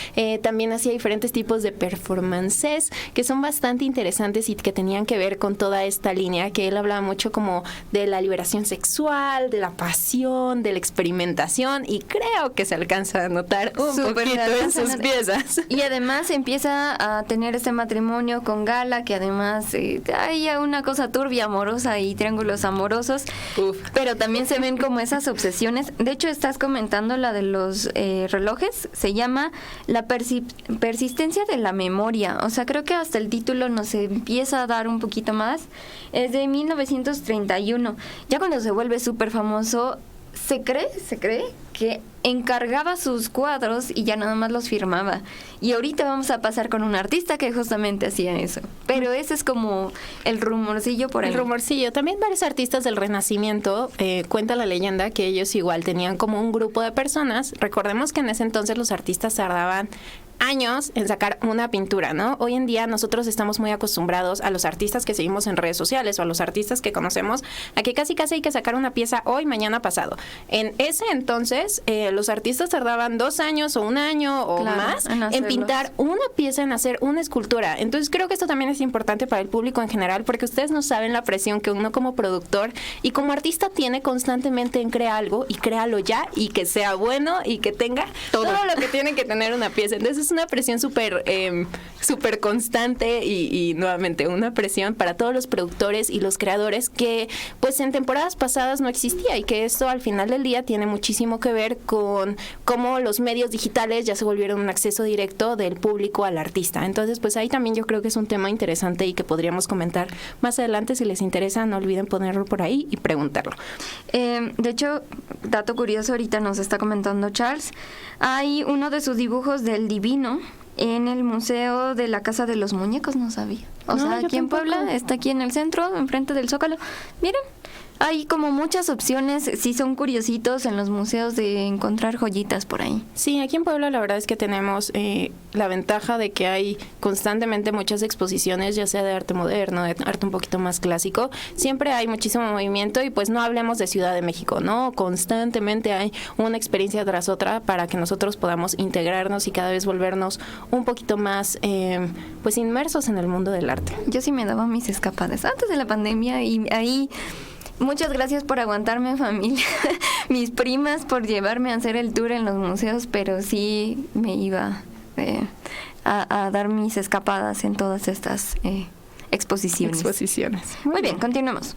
también hacía diferentes tipos de performances que son bastante interesantes y que tenían que ver con toda esta línea que él hablaba mucho como de la liberación sexual, de la pasión, de la experimentación, y creo que se alcanza a notar un poquito en sus piezas. Y además empieza a tener este matrimonio con Gala, que además hay una cosa turbia, amorosa y triángulos amorosos. Uf. Pero también se ven como esas obsesiones. De hecho, estás comentando la de los relojes, se llama la persistencia de la memoria. O sea, creo que hasta el título nos empieza a dar un poquito más. Es de 1931. Ya cuando se vuelve súper famoso, se cree que encargaba sus cuadros y ya nada más los firmaba. Y ahorita vamos a pasar con un artista que justamente hacía eso. Pero ese es como el rumorcillo por ahí. El rumorcillo. También varios artistas del Renacimiento, cuenta la leyenda que ellos igual tenían como un grupo de personas. Recordemos que en ese entonces los artistas tardaban años en sacar una pintura, ¿no? Hoy en día nosotros estamos muy acostumbrados a los artistas que seguimos en redes sociales o a los artistas que conocemos a que casi hay que sacar una pieza hoy, mañana, pasado. En ese entonces los artistas tardaban 2 años o 1 año o más en pintar una pieza, en hacer una escultura. Entonces creo que esto también es importante para el público en general, porque ustedes no saben la presión que uno como productor y como artista tiene constantemente en crear algo, y créalo ya, y que sea bueno y que tenga todo lo que tiene que tener una pieza. Entonces es una presión súper constante y nuevamente una presión para todos los productores y los creadores que pues en temporadas pasadas no existía, y que esto al final del día tiene muchísimo que ver con cómo los medios digitales ya se volvieron un acceso directo del público al artista. Entonces pues ahí también yo creo que es un tema interesante y que podríamos comentar más adelante. Si les interesa, no olviden ponerlo por ahí y preguntarlo. De hecho, dato curioso, ahorita nos está comentando Charles, hay uno de sus dibujos del Divino en el Museo de la Casa de los Muñecos, no sabía. O sea, aquí en Puebla, está aquí en el centro, enfrente del Zócalo. Miren, hay como muchas opciones, si son curiositos en los museos, de encontrar joyitas por ahí. Sí, aquí en Puebla la verdad es que tenemos la ventaja de que hay constantemente muchas exposiciones, ya sea de arte moderno, de arte un poquito más clásico. Siempre hay muchísimo movimiento, y pues no hablemos de Ciudad de México, ¿no? Constantemente hay una experiencia tras otra para que nosotros podamos integrarnos y cada vez volvernos un poquito más pues inmersos en el mundo del arte. Yo sí me daba mis escapadas antes de la pandemia, y ahí... Muchas gracias por aguantarme, familia. Mis primas por llevarme a hacer el tour en los museos, pero sí me iba a dar mis escapadas en todas estas exposiciones. Muy bien, continuemos.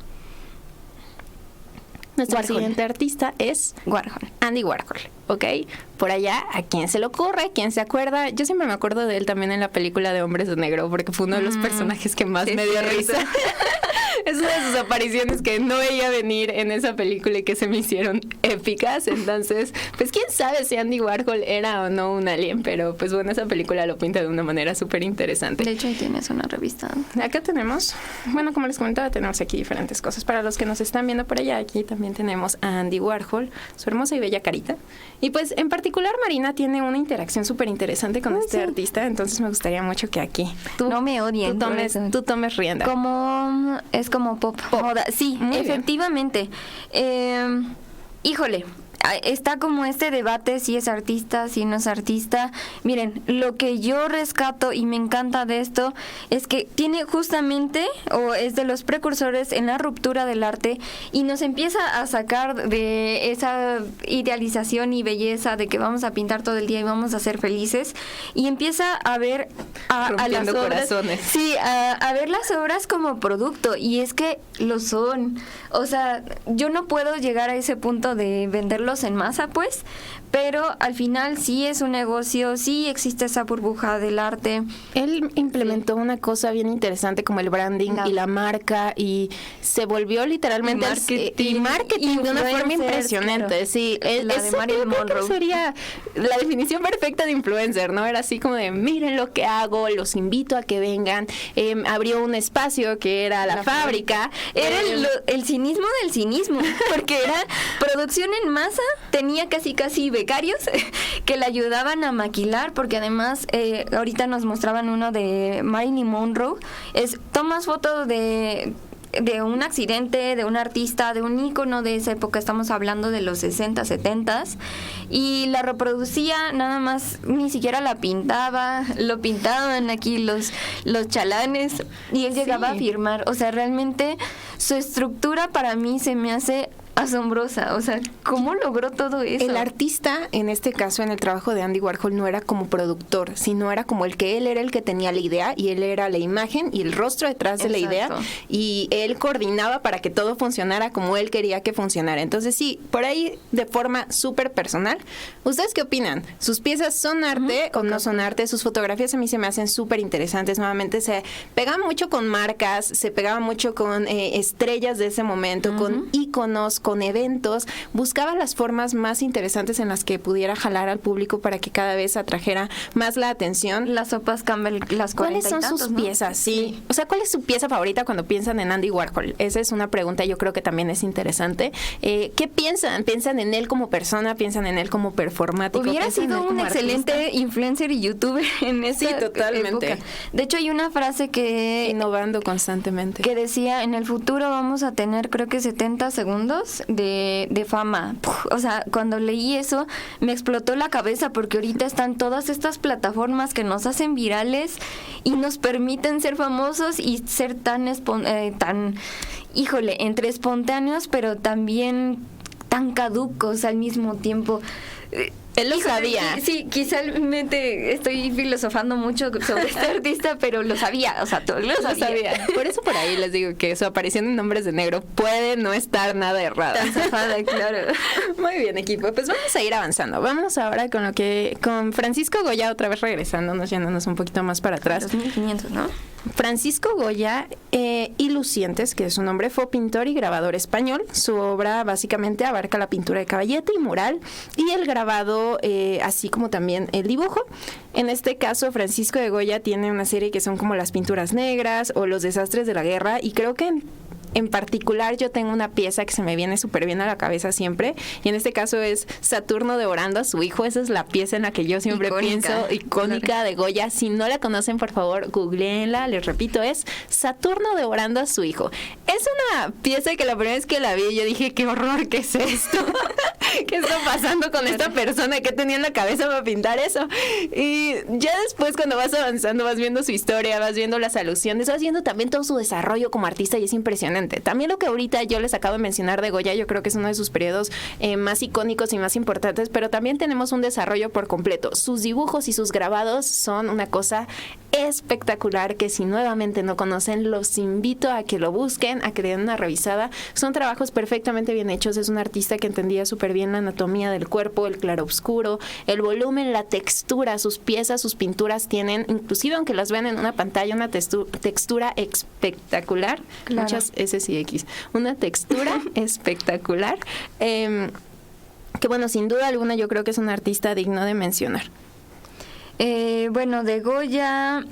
Nuestro siguiente artista es Warhol. Andy Warhol, ¿ok? Por allá, ¿a quién se le ocurre? ¿Quién se acuerda? Yo siempre me acuerdo de él también en la película de Hombres de Negro, porque fue uno de los personajes que más me dio risa. Es una de sus apariciones que no veía venir en esa película y que se me hicieron épicas. Entonces, pues quién sabe si Andy Warhol era o no un alien, pero pues bueno, esa película lo pinta de una manera súper interesante. De hecho, ahí tienes una revista. Acá tenemos, bueno, como les comentaba, tenemos aquí diferentes cosas. Para los que nos están viendo por allá, aquí también tenemos a Andy Warhol, su hermosa y bella carita. Y pues en particular Marina tiene una interacción súper interesante con este artista, entonces me gustaría mucho que aquí no me odien, tú tomes rienda. Es como pop moda. Sí, efectivamente. híjole, está como este debate si es artista, si no es artista. Miren, lo que yo rescato y me encanta de esto es que tiene justamente, o es de los precursores en la ruptura del arte, y nos empieza a sacar de esa idealización y belleza de que vamos a pintar todo el día y vamos a ser felices, y empieza a ver a las obras, corazones. sí, a ver las obras como producto, y es que lo son. O sea, yo no puedo llegar a ese punto de venderlos en masa, pues, pero al final sí es un negocio, sí existe esa burbuja del arte. Él implementó una cosa bien interesante como el branding y la marca, y se volvió literalmente marketing de una forma impresionante. Claro. Sí, la de Marilyn Monroe sería la definición perfecta de influencer, ¿no? Era así como de, miren lo que hago, los invito a que vengan. Abrió un espacio que era la fábrica. Era el cinismo del cinismo, porque era producción en masa, tenía casi becarios que le ayudaban a maquilar, porque además ahorita nos mostraban uno de Marilyn Monroe, tomas fotos de un accidente, de un artista, de un ícono de esa época, estamos hablando de los 60, 70, y la reproducía nada más, ni siquiera la pintaba, lo pintaban aquí los chalanes, y él llegaba a firmar. O sea, realmente su estructura para mí se me hace asombrosa. O sea, ¿cómo logró todo eso? El artista, en este caso, en el trabajo de Andy Warhol, no era como productor, sino era como el que él era el que tenía la idea, y él era la imagen y el rostro detrás de la idea, y él coordinaba para que todo funcionara como él quería que funcionara. Entonces sí, por ahí de forma súper personal. ¿Ustedes qué opinan? ¿Sus piezas son arte o no son arte? Sus fotografías a mí se me hacen súper interesantes. Nuevamente se pegaban mucho con marcas, se pegaban mucho con estrellas de ese momento, con íconos, con eventos. Buscaba las formas más interesantes en las que pudiera jalar al público para que cada vez atrajera más la atención. Las sopas Campbell, las 40 ¿Cuáles son y tantos, sus ¿no? piezas? Sí. O sea, ¿cuál es su pieza favorita cuando piensan en Andy Warhol? Esa es una pregunta, yo creo que también es interesante. ¿Qué piensan? ¿Piensan en él como persona? ¿Piensan en él como performático? Hubiera sido un excelente influencer y youtuber en esa totalmente época. De hecho, hay una frase que... innovando constantemente. Que decía, en el futuro vamos a tener, creo que 70 segundos de fama. O sea, cuando leí eso, me explotó la cabeza, porque ahorita están todas estas plataformas que nos hacen virales y nos permiten ser famosos y ser tan híjole, entre espontáneos, pero también tan caducos al mismo tiempo. Él lo sabía. Sí, quizá estoy filosofando mucho sobre este artista, pero lo sabía, o sea, todo lo sabía. Por eso por ahí les digo que su aparición en Hombres de Negro puede no estar nada errada. Tan zafada, claro. Muy bien, equipo. Pues vamos a ir avanzando. Vamos ahora con Francisco Goya, otra vez regresándonos, yéndonos un poquito más para atrás. 2500, ¿no? Francisco Goya y Lucientes, que es su nombre, fue pintor y grabador español. Su obra básicamente abarca la pintura de caballete y mural, y el grabado, así como también el dibujo. En este caso, Francisco de Goya tiene una serie que son como las pinturas negras o los desastres de la guerra, y creo que en particular yo tengo una pieza que se me viene súper bien a la cabeza siempre, y en este caso es Saturno devorando a su hijo. Esa es la pieza en la que yo siempre pienso, icónica de Goya. Si no la conocen, por favor, googleenla. Les repito, es Saturno devorando a su hijo. Es una pieza que la primera vez que la vi yo dije, qué horror, ¿qué es esto? ¿Qué está pasando con esta persona? ¿Qué tenía en la cabeza para pintar eso? Y ya después, cuando vas avanzando, vas viendo su historia, vas viendo las alusiones, vas viendo también todo su desarrollo como artista, y es impresionante. También lo que ahorita yo les acabo de mencionar de Goya, yo creo que es uno de sus periodos más icónicos y más importantes, pero también tenemos un desarrollo por completo. Sus dibujos y sus grabados son una cosa espectacular que, si nuevamente no conocen, los invito a que lo busquen, a que le den una revisada. Son trabajos perfectamente bien hechos. Es un artista que entendía súper bien la anatomía del cuerpo, el claroscuro, el volumen, la textura. Sus piezas, sus pinturas tienen, inclusive aunque las vean en una pantalla, una textura espectacular. Claro. Muchas S y X. Una textura espectacular. Que bueno, sin duda alguna yo creo que es un artista digno de mencionar. Bueno, de Goya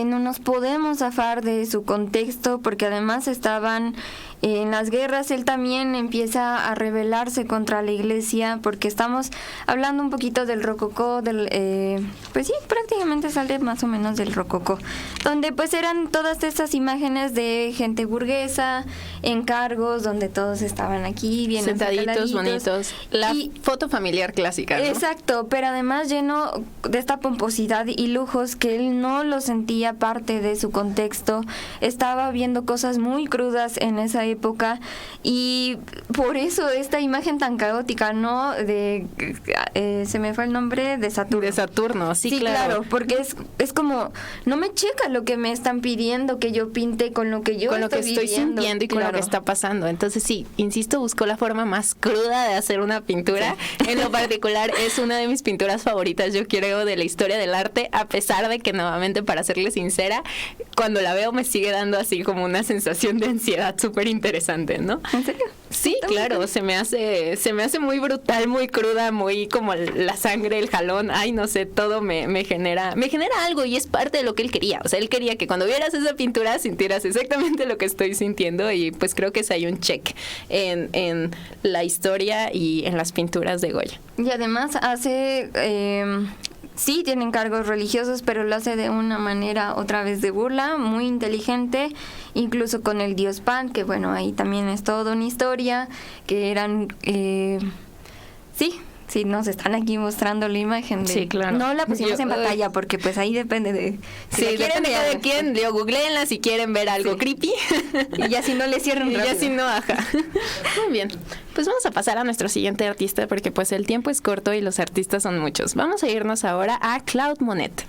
no nos podemos zafar de su contexto, porque además estaban En las guerras él también empieza a rebelarse contra la iglesia, porque estamos hablando un poquito del rococó, pues sí, prácticamente sale más o menos del rococó, donde pues eran todas estas imágenes de gente burguesa, en cargos, donde todos estaban aquí bien sentaditos, bonitos, la foto familiar clásica, ¿no? Exacto, pero además lleno de esta pomposidad y lujos que él no lo sentía parte de su contexto. Estaba viendo cosas muy crudas en esa época y por eso esta imagen tan caótica, ¿no? Se me fue el nombre, de Saturno. De Saturno, sí, claro. Porque es como, no me checa lo que me están pidiendo que yo pinte con lo que yo con lo que estoy sintiendo y con lo que está pasando. Entonces sí, insisto, buscó la forma más cruda de hacer una pintura. Sí. En lo particular es una de mis pinturas favoritas, yo creo, de la historia del arte, a pesar de que, nuevamente, para serle sincera, cuando la veo me sigue dando así como una sensación de ansiedad súper interesante, ¿no? ¿En serio? Sí, claro, se me hace muy brutal, muy cruda, muy como la sangre, el jalón, ay, no sé, todo me genera algo, y es parte de lo que él quería. O sea, él quería que cuando vieras esa pintura sintieras exactamente lo que estoy sintiendo, y pues creo que es ahí un check en la historia y en las pinturas de Goya. Y además hace... sí, tienen cargos religiosos, pero lo hace de una manera, otra vez, de burla, muy inteligente, incluso con el dios Pan, que bueno, ahí también es toda una historia, que eran... Sí, nos están aquí mostrando la imagen. Sí, claro. No la pusimos en pantalla porque pues ahí depende de... Si depende de quién. Digo, googleenla si quieren ver algo creepy. Y ya si no le cierran rápido. Y ya si no, ajá. Muy bien. Pues vamos a pasar a nuestro siguiente artista, porque pues el tiempo es corto y los artistas son muchos. Vamos a irnos ahora a Claude Monet.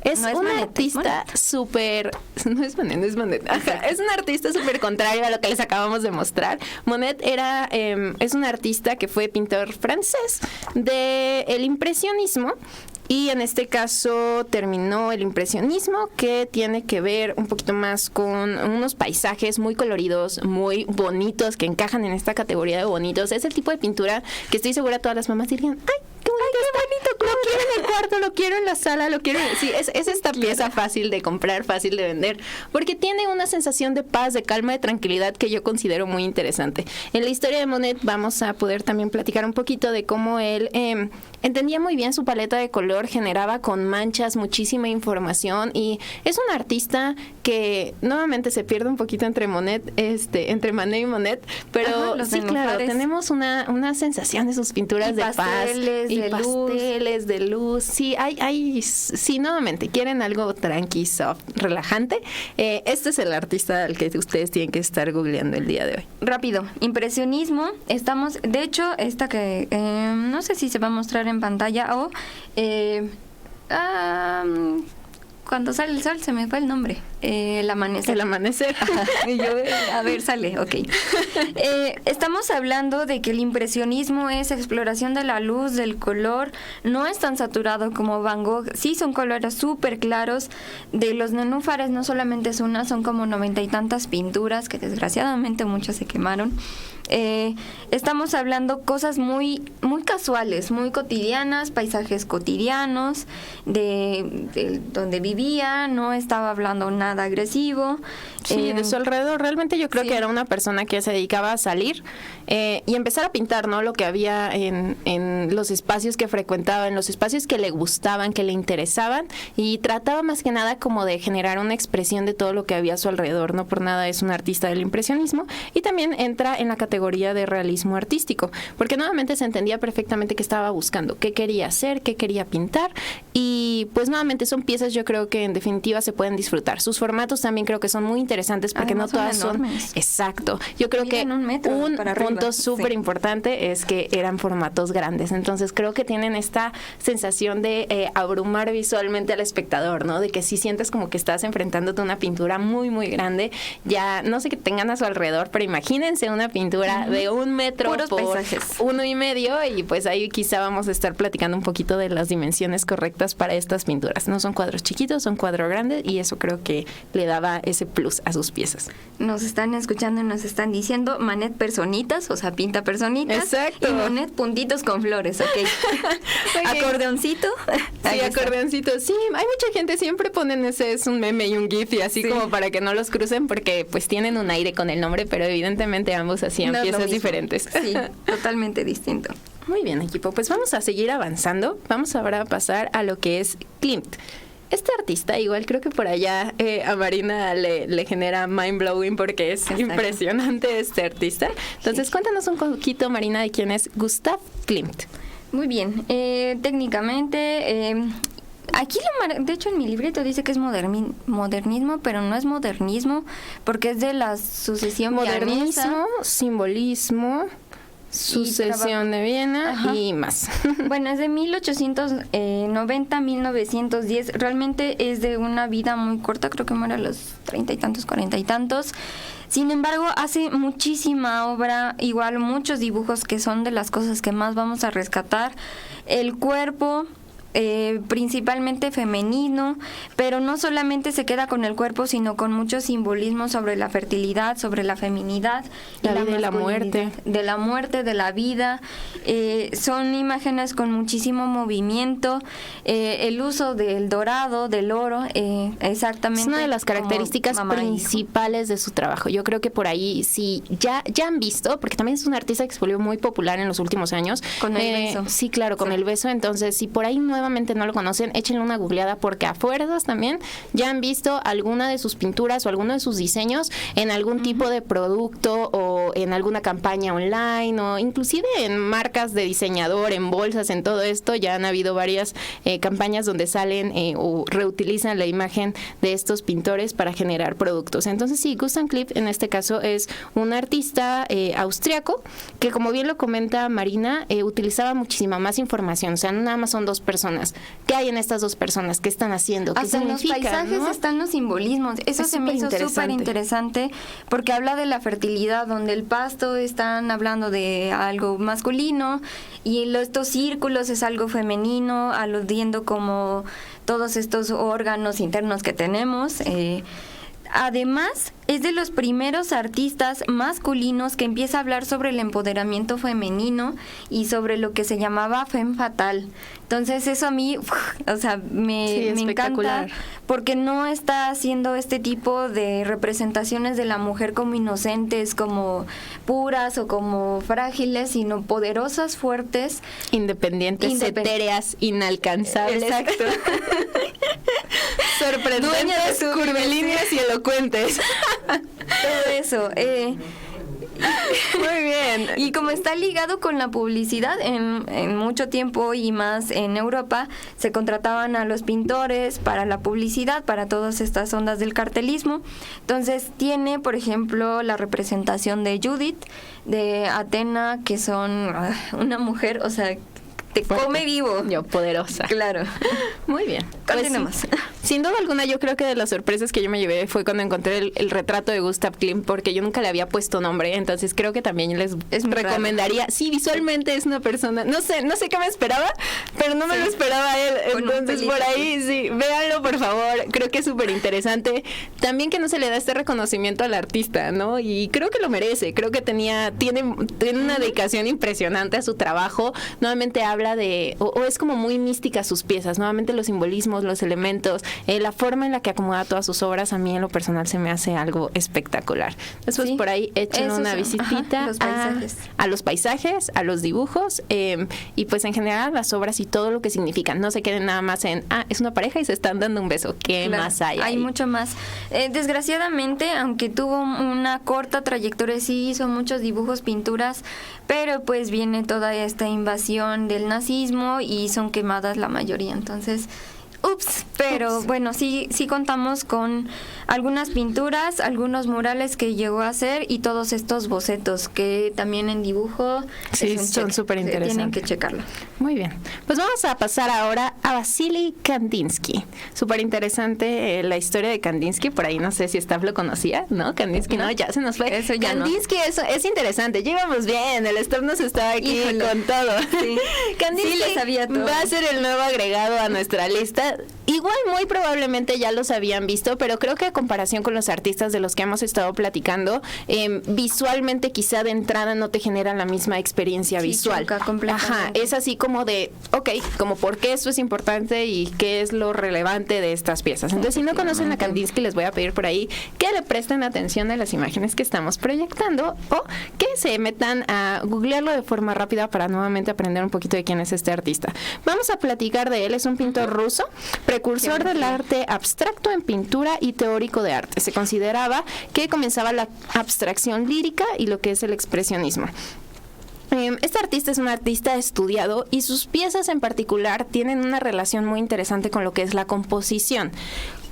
Es un artista súper... No es Monet. Ajá, es un artista súper contrario a lo que les acabamos de mostrar. Monet es un artista que fue pintor francés del impresionismo. Y en este caso terminó el impresionismo, que tiene que ver un poquito más con unos paisajes muy coloridos, muy bonitos, que encajan en esta categoría de bonitos. Es el tipo de pintura que estoy segura todas las mamás dirían, ¡ay, qué bonito! Lo quiero en el cuarto, lo quiero en la sala, lo quiero... Sí, es esta pieza fácil de comprar, fácil de vender, porque tiene una sensación de paz, de calma, de tranquilidad que yo considero muy interesante. En la historia de Monet vamos a poder también platicar un poquito de cómo él entendía muy bien su paleta de color, generaba con manchas muchísima información, y es un artista que nuevamente se pierde un poquito entre Manet y Monet, pero sí, claro, tenemos una sensación de sus pinturas y de paz y pasteles de luz. Sí, sí, nuevamente, quieren algo tranqui, soft, relajante. Este es el artista al que ustedes tienen que estar googleando el día de hoy. Rápido, impresionismo. Estamos, de hecho, esta que no sé si se va a mostrar en pantalla o cuando sale el sol, se me fue el nombre. El amanecer. El amanecer. Y yo, a ver, sale, ok. Estamos hablando de que el impresionismo es exploración de la luz, del color. No es tan saturado como Van Gogh. Sí, son colores súper claros. De los nenúfares no solamente es una, son como 90 y tantas pinturas, que desgraciadamente muchas se quemaron. Estamos hablando cosas muy casuales, muy cotidianas, paisajes cotidianos, de donde vivía. No estaba hablando nada agresivo. Sí, de su alrededor. Realmente yo creo que era una persona que se dedicaba a salir y empezar a pintar, ¿no? Lo que había en los espacios que frecuentaba, en los espacios que le gustaban, que le interesaban, y trataba más que nada como de generar una expresión de todo lo que había a su alrededor. No por nada es un artista del impresionismo, y también entra en la categoría de realismo artístico, porque nuevamente se entendía perfectamente qué estaba buscando, qué quería hacer, qué quería pintar, y pues nuevamente son piezas, yo creo que en definitiva se pueden disfrutar. Sus formatos también creo que son muy interesantes, porque además no todas son... Exacto. Yo creo que un punto súper importante es que eran formatos grandes, entonces creo que tienen esta sensación de abrumar visualmente al espectador, ¿no? De que sí sientes como que estás enfrentándote a una pintura muy, muy grande. Ya no sé qué tengan a su alrededor, pero imagínense una pintura de 1 metro puros por paisajes. 1.5, y pues ahí quizá vamos a estar platicando un poquito de las dimensiones correctas para estas pinturas. No son cuadros chiquitos, son cuadros grandes, y eso creo que le daba ese plus a sus piezas. Nos están escuchando y nos están diciendo Manet personitas, o sea, pinta personitas. Exacto. Y Manet puntitos con flores, ok. Acordeoncito. Sí, acordeoncito. Sí, hay mucha gente, siempre ponen ese, es un meme y un gif y así como para que no los crucen porque pues tienen un aire con el nombre, pero evidentemente ambos hacían piezas diferentes. Sí, totalmente distinto. Muy bien, equipo, pues vamos a seguir avanzando. Vamos ahora a pasar a lo que es Klimt. Este artista, igual creo que por allá a Marina le genera mind blowing porque es impresionante este artista. Entonces, cuéntanos un poquito, Marina, de quién es Gustav Klimt. Muy bien, técnicamente, aquí de hecho en mi libreto dice que es modernismo, pero no es modernismo porque es de la sucesión modernismo, vienesa. Simbolismo, sucesión de Viena y más. Bueno, es de 1890 a 1910. Realmente es de una vida muy corta, creo que muere a los 30 y tantos, 40 y tantos. Sin embargo, hace muchísima obra, igual muchos dibujos que son de las cosas que más vamos a rescatar. El cuerpo, principalmente femenino, pero no solamente se queda con el cuerpo, sino con muchos simbolismos sobre la fertilidad, sobre la feminidad, la vida y la muerte. De la muerte, de la vida. Son imágenes con muchísimo movimiento, el uso del dorado, del oro, exactamente. Es una de las características principales de su trabajo. Yo creo que por ahí sí, ya han visto, porque también es un artista que se volvió muy popular en los últimos años. Con el beso. Sí, claro, con el beso. Entonces, si por ahí nuevamente no lo conocen, échenle una googleada porque a fuerzas también ya han visto alguna de sus pinturas o alguno de sus diseños en algún tipo de producto o en alguna campaña online o inclusive en marcas de diseñador, en bolsas, en todo esto. Ya han habido varias campañas donde salen o reutilizan la imagen de estos pintores para generar productos. Entonces sí, Gustav Klimt en este caso es un artista austriaco que, como bien lo comenta Marina, utilizaba muchísima más información. O sea, no nada más son dos personas. ¿Qué hay en estas dos personas? ¿Qué están haciendo? ¿Qué hasta significa? En los paisajes, ¿no? Están los simbolismos. Eso se me hizo súper interesante porque habla de la fertilidad, donde el pasto están hablando de algo masculino y estos círculos es algo femenino, aludiendo como todos estos órganos internos que tenemos. Además, es de los primeros artistas masculinos que empieza a hablar sobre el empoderamiento femenino y sobre lo que se llamaba femme fatale. Entonces, eso a mí, o sea, me encanta porque no está haciendo este tipo de representaciones de la mujer como inocentes, como puras o como frágiles, sino poderosas, fuertes, independientes, etéreas, inalcanzables. Exacto. Sorprendentes, curvilíneas y elocuentes. Todo eso. Muy bien. Y como está ligado con la publicidad, en mucho tiempo y más en Europa, se contrataban a los pintores para la publicidad, para todas estas ondas del cartelismo. Entonces tiene, por ejemplo, la representación de Judith, de Atena, que son una mujer, o sea, te come vivo. Yo, poderosa. Claro. Muy bien. Continuamos. Pues, sin duda alguna, yo creo que de las sorpresas que yo me llevé fue cuando encontré el retrato de Gustav Klimt, porque yo nunca le había puesto nombre, entonces creo que también les recomendaría. Sí, visualmente es una persona, no sé qué me esperaba, pero no me lo esperaba él. Entonces, por ahí, sí, véanlo, por favor. Creo que es súper interesante. También que no se le da este reconocimiento al artista, ¿no? Y creo que lo merece. Creo que tiene una dedicación impresionante a su trabajo. Nuevamente habla de, o es como muy mística sus piezas, nuevamente los simbolismos, los elementos, la forma en la que acomoda todas sus obras, a mí en lo personal se me hace algo espectacular. Después por ahí echen una visitita a los paisajes, a los dibujos y pues en general las obras y todo lo que significan. No se queden nada más en, es una pareja y se están dando un beso. ¿Qué más hay? Hay mucho más. Desgraciadamente, aunque tuvo una corta trayectoria, sí hizo muchos dibujos, pinturas, pero pues viene toda esta invasión del nazismo y son quemadas la mayoría. Entonces, pero bueno, sí contamos con algunas pinturas, algunos murales que llegó a hacer y todos estos bocetos que también en dibujo son súper interesantes. Tienen que checarlo. Muy bien, pues vamos a pasar ahora a Vasily Kandinsky. Súper interesante la historia de Kandinsky, por ahí no sé si Staff lo conocía, ¿no? Kandinsky no, ya se nos fue. Eso ya Kandinsky es interesante, llegamos bien, el Staff nos estaba aquí con todo. Sí. Kandinsky le sabía todo. Va a ser el nuevo agregado a nuestra lista. igual muy probablemente ya los habían visto, pero creo que a comparación con los artistas de los que hemos estado platicando, visualmente quizá de entrada no te generan la misma experiencia visual. Ajá, es así como de, ok, como por qué esto es importante y qué es lo relevante de estas piezas. Entonces, si no conocen a Kandinsky, les voy a pedir por ahí que le presten atención a las imágenes que estamos proyectando o que se metan a googlearlo de forma rápida para nuevamente aprender un poquito de quién es este artista. Vamos a platicar de él. Es un pintor ruso, precursor del arte abstracto en pintura y teórico de arte. Se consideraba que comenzaba la abstracción lírica y lo que es el expresionismo. Este artista es un artista estudiado y sus piezas en particular tienen una relación muy interesante con lo que es la composición.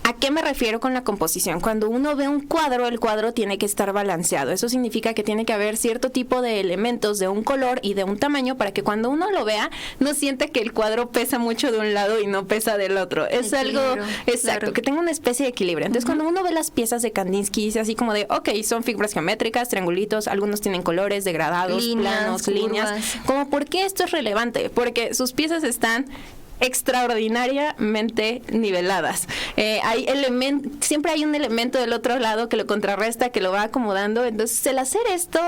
¿A qué me refiero con la composición? Cuando uno ve un cuadro, el cuadro tiene que estar balanceado. Eso significa que tiene que haber cierto tipo de elementos de un color y de un tamaño para que cuando uno lo vea no sienta que el cuadro pesa mucho de un lado y no pesa del otro. Es algo exacto, claro, que tenga una especie de equilibrio. Entonces, cuando uno ve las piezas de Kandinsky, dice así como de, ok, son figuras geométricas, triangulitos, algunos tienen colores, degradados, planos, líneas. Como, ¿por qué esto es relevante? Porque sus piezas están extraordinariamente niveladas. Siempre hay un elemento del otro lado que lo contrarresta, que lo va acomodando. Entonces, el hacer esto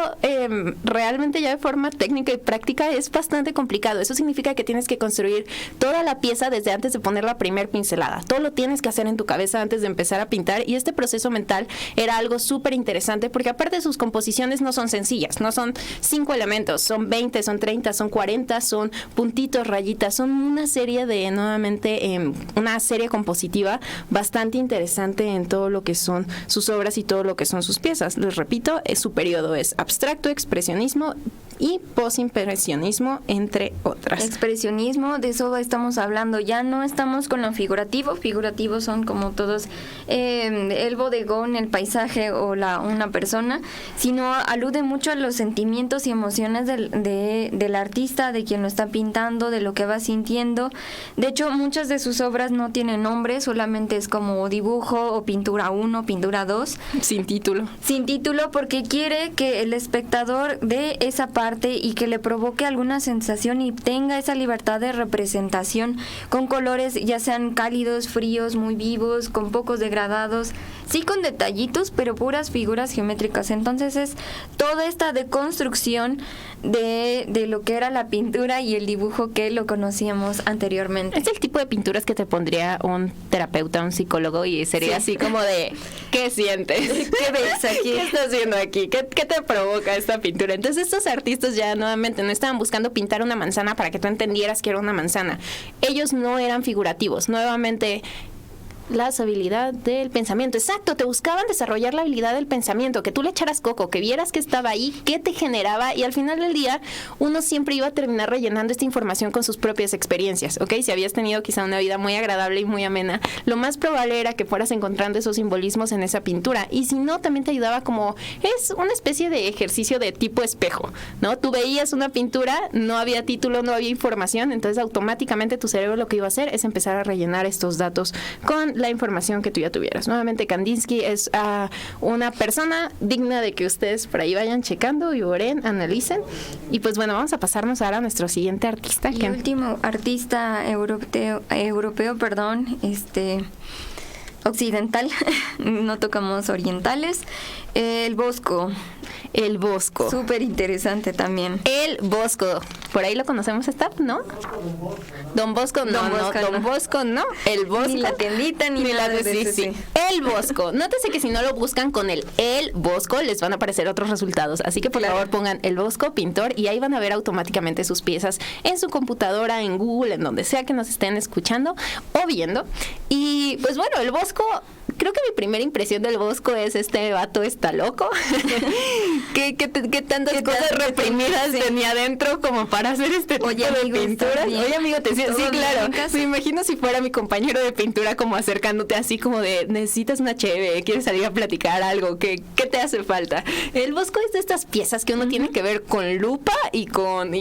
realmente ya de forma técnica y práctica es bastante complicado. Eso significa que tienes que construir toda la pieza desde antes de poner la primer pincelada. Todo lo tienes que hacer en tu cabeza antes de empezar a pintar, y este proceso mental era algo súper interesante porque aparte sus composiciones no son sencillas, no son 5 elementos, son 20, son 30, son 40, son puntitos, rayitas, son una serie de, nuevamente, una serie compositiva bastante interesante en todo lo que son sus obras y todo lo que son sus piezas. Les repito, su periodo es abstracto, expresionismo y posimpresionismo, entre otras. Expresionismo, de eso estamos hablando, ya no estamos con lo figurativo. Figurativos son como todos el bodegón, el paisaje o una persona, sino alude mucho a los sentimientos y emociones del artista, de quien lo está pintando, de lo que va sintiendo. De hecho, muchas de sus obras no tienen nombre, solamente es como dibujo o pintura 1, pintura 2. Sin título. Sin título, porque quiere que el espectador de esa parte y que le provoque alguna sensación y tenga esa libertad de representación con colores, ya sean cálidos, fríos, muy vivos, con pocos degradados, sí con detallitos, pero puras figuras geométricas. Entonces es toda esta deconstrucción de lo que era la pintura y el dibujo que lo conocíamos anteriormente. Es el tipo de pinturas que te pondría un terapeuta, un psicólogo, y sería así como de, ¿qué sientes? ¿Qué ves aquí? ¿Qué estás haciendo aquí? ¿Qué te provoca esta pintura? Entonces estos artistas ya nuevamente no estaban buscando pintar una manzana para que tú entendieras que era una manzana. Ellos no eran figurativos. Nuevamente, la habilidad del pensamiento. Exacto, te buscaban desarrollar la habilidad del pensamiento, que tú le echaras coco, que vieras que estaba ahí, qué te generaba, y al final del día uno siempre iba a terminar rellenando esta información con sus propias experiencias, ¿ok? Si habías tenido quizá una vida muy agradable y muy amena, lo más probable era que fueras encontrando esos simbolismos en esa pintura, y si no, también te ayudaba como, es una especie de ejercicio de tipo espejo, ¿no? Tú veías una pintura, no había título, no había información, entonces automáticamente tu cerebro lo que iba a hacer es empezar a rellenar estos datos con la información que tú ya tuvieras. Nuevamente, Kandinsky es una persona digna de que ustedes por ahí vayan checando y oren, analicen. Y pues bueno, vamos a pasarnos ahora a nuestro siguiente artista. El último artista europeo, occidental, no tocamos orientales, el Bosco. El Bosco. Súper interesante también. El Bosco. Por ahí lo conocemos, ¿no? Don Bosco, no. Don Bosco, no. El Bosco. Ni la tiendita, ni nada de eso. Sí. El Bosco. Nótese que si no lo buscan con el Bosco, les van a aparecer otros resultados. Así que por favor pongan el Bosco pintor y ahí van a ver automáticamente sus piezas en su computadora, en Google, en donde sea que nos estén escuchando o viendo. Y pues bueno, el Bosco, creo que mi primera impresión del Bosco es este vato está loco. ¿Qué tantas cosas reprimidas tenía adentro como para hacer este tipo de pinturas? Oye, amigo, sí, claro. Me imagino si fuera mi compañero de pintura como acercándote así como de, necesitas una cheve, quieres salir a platicar algo, ¿qué te hace falta? El Bosco es de estas piezas que uno tiene que ver con lupa y con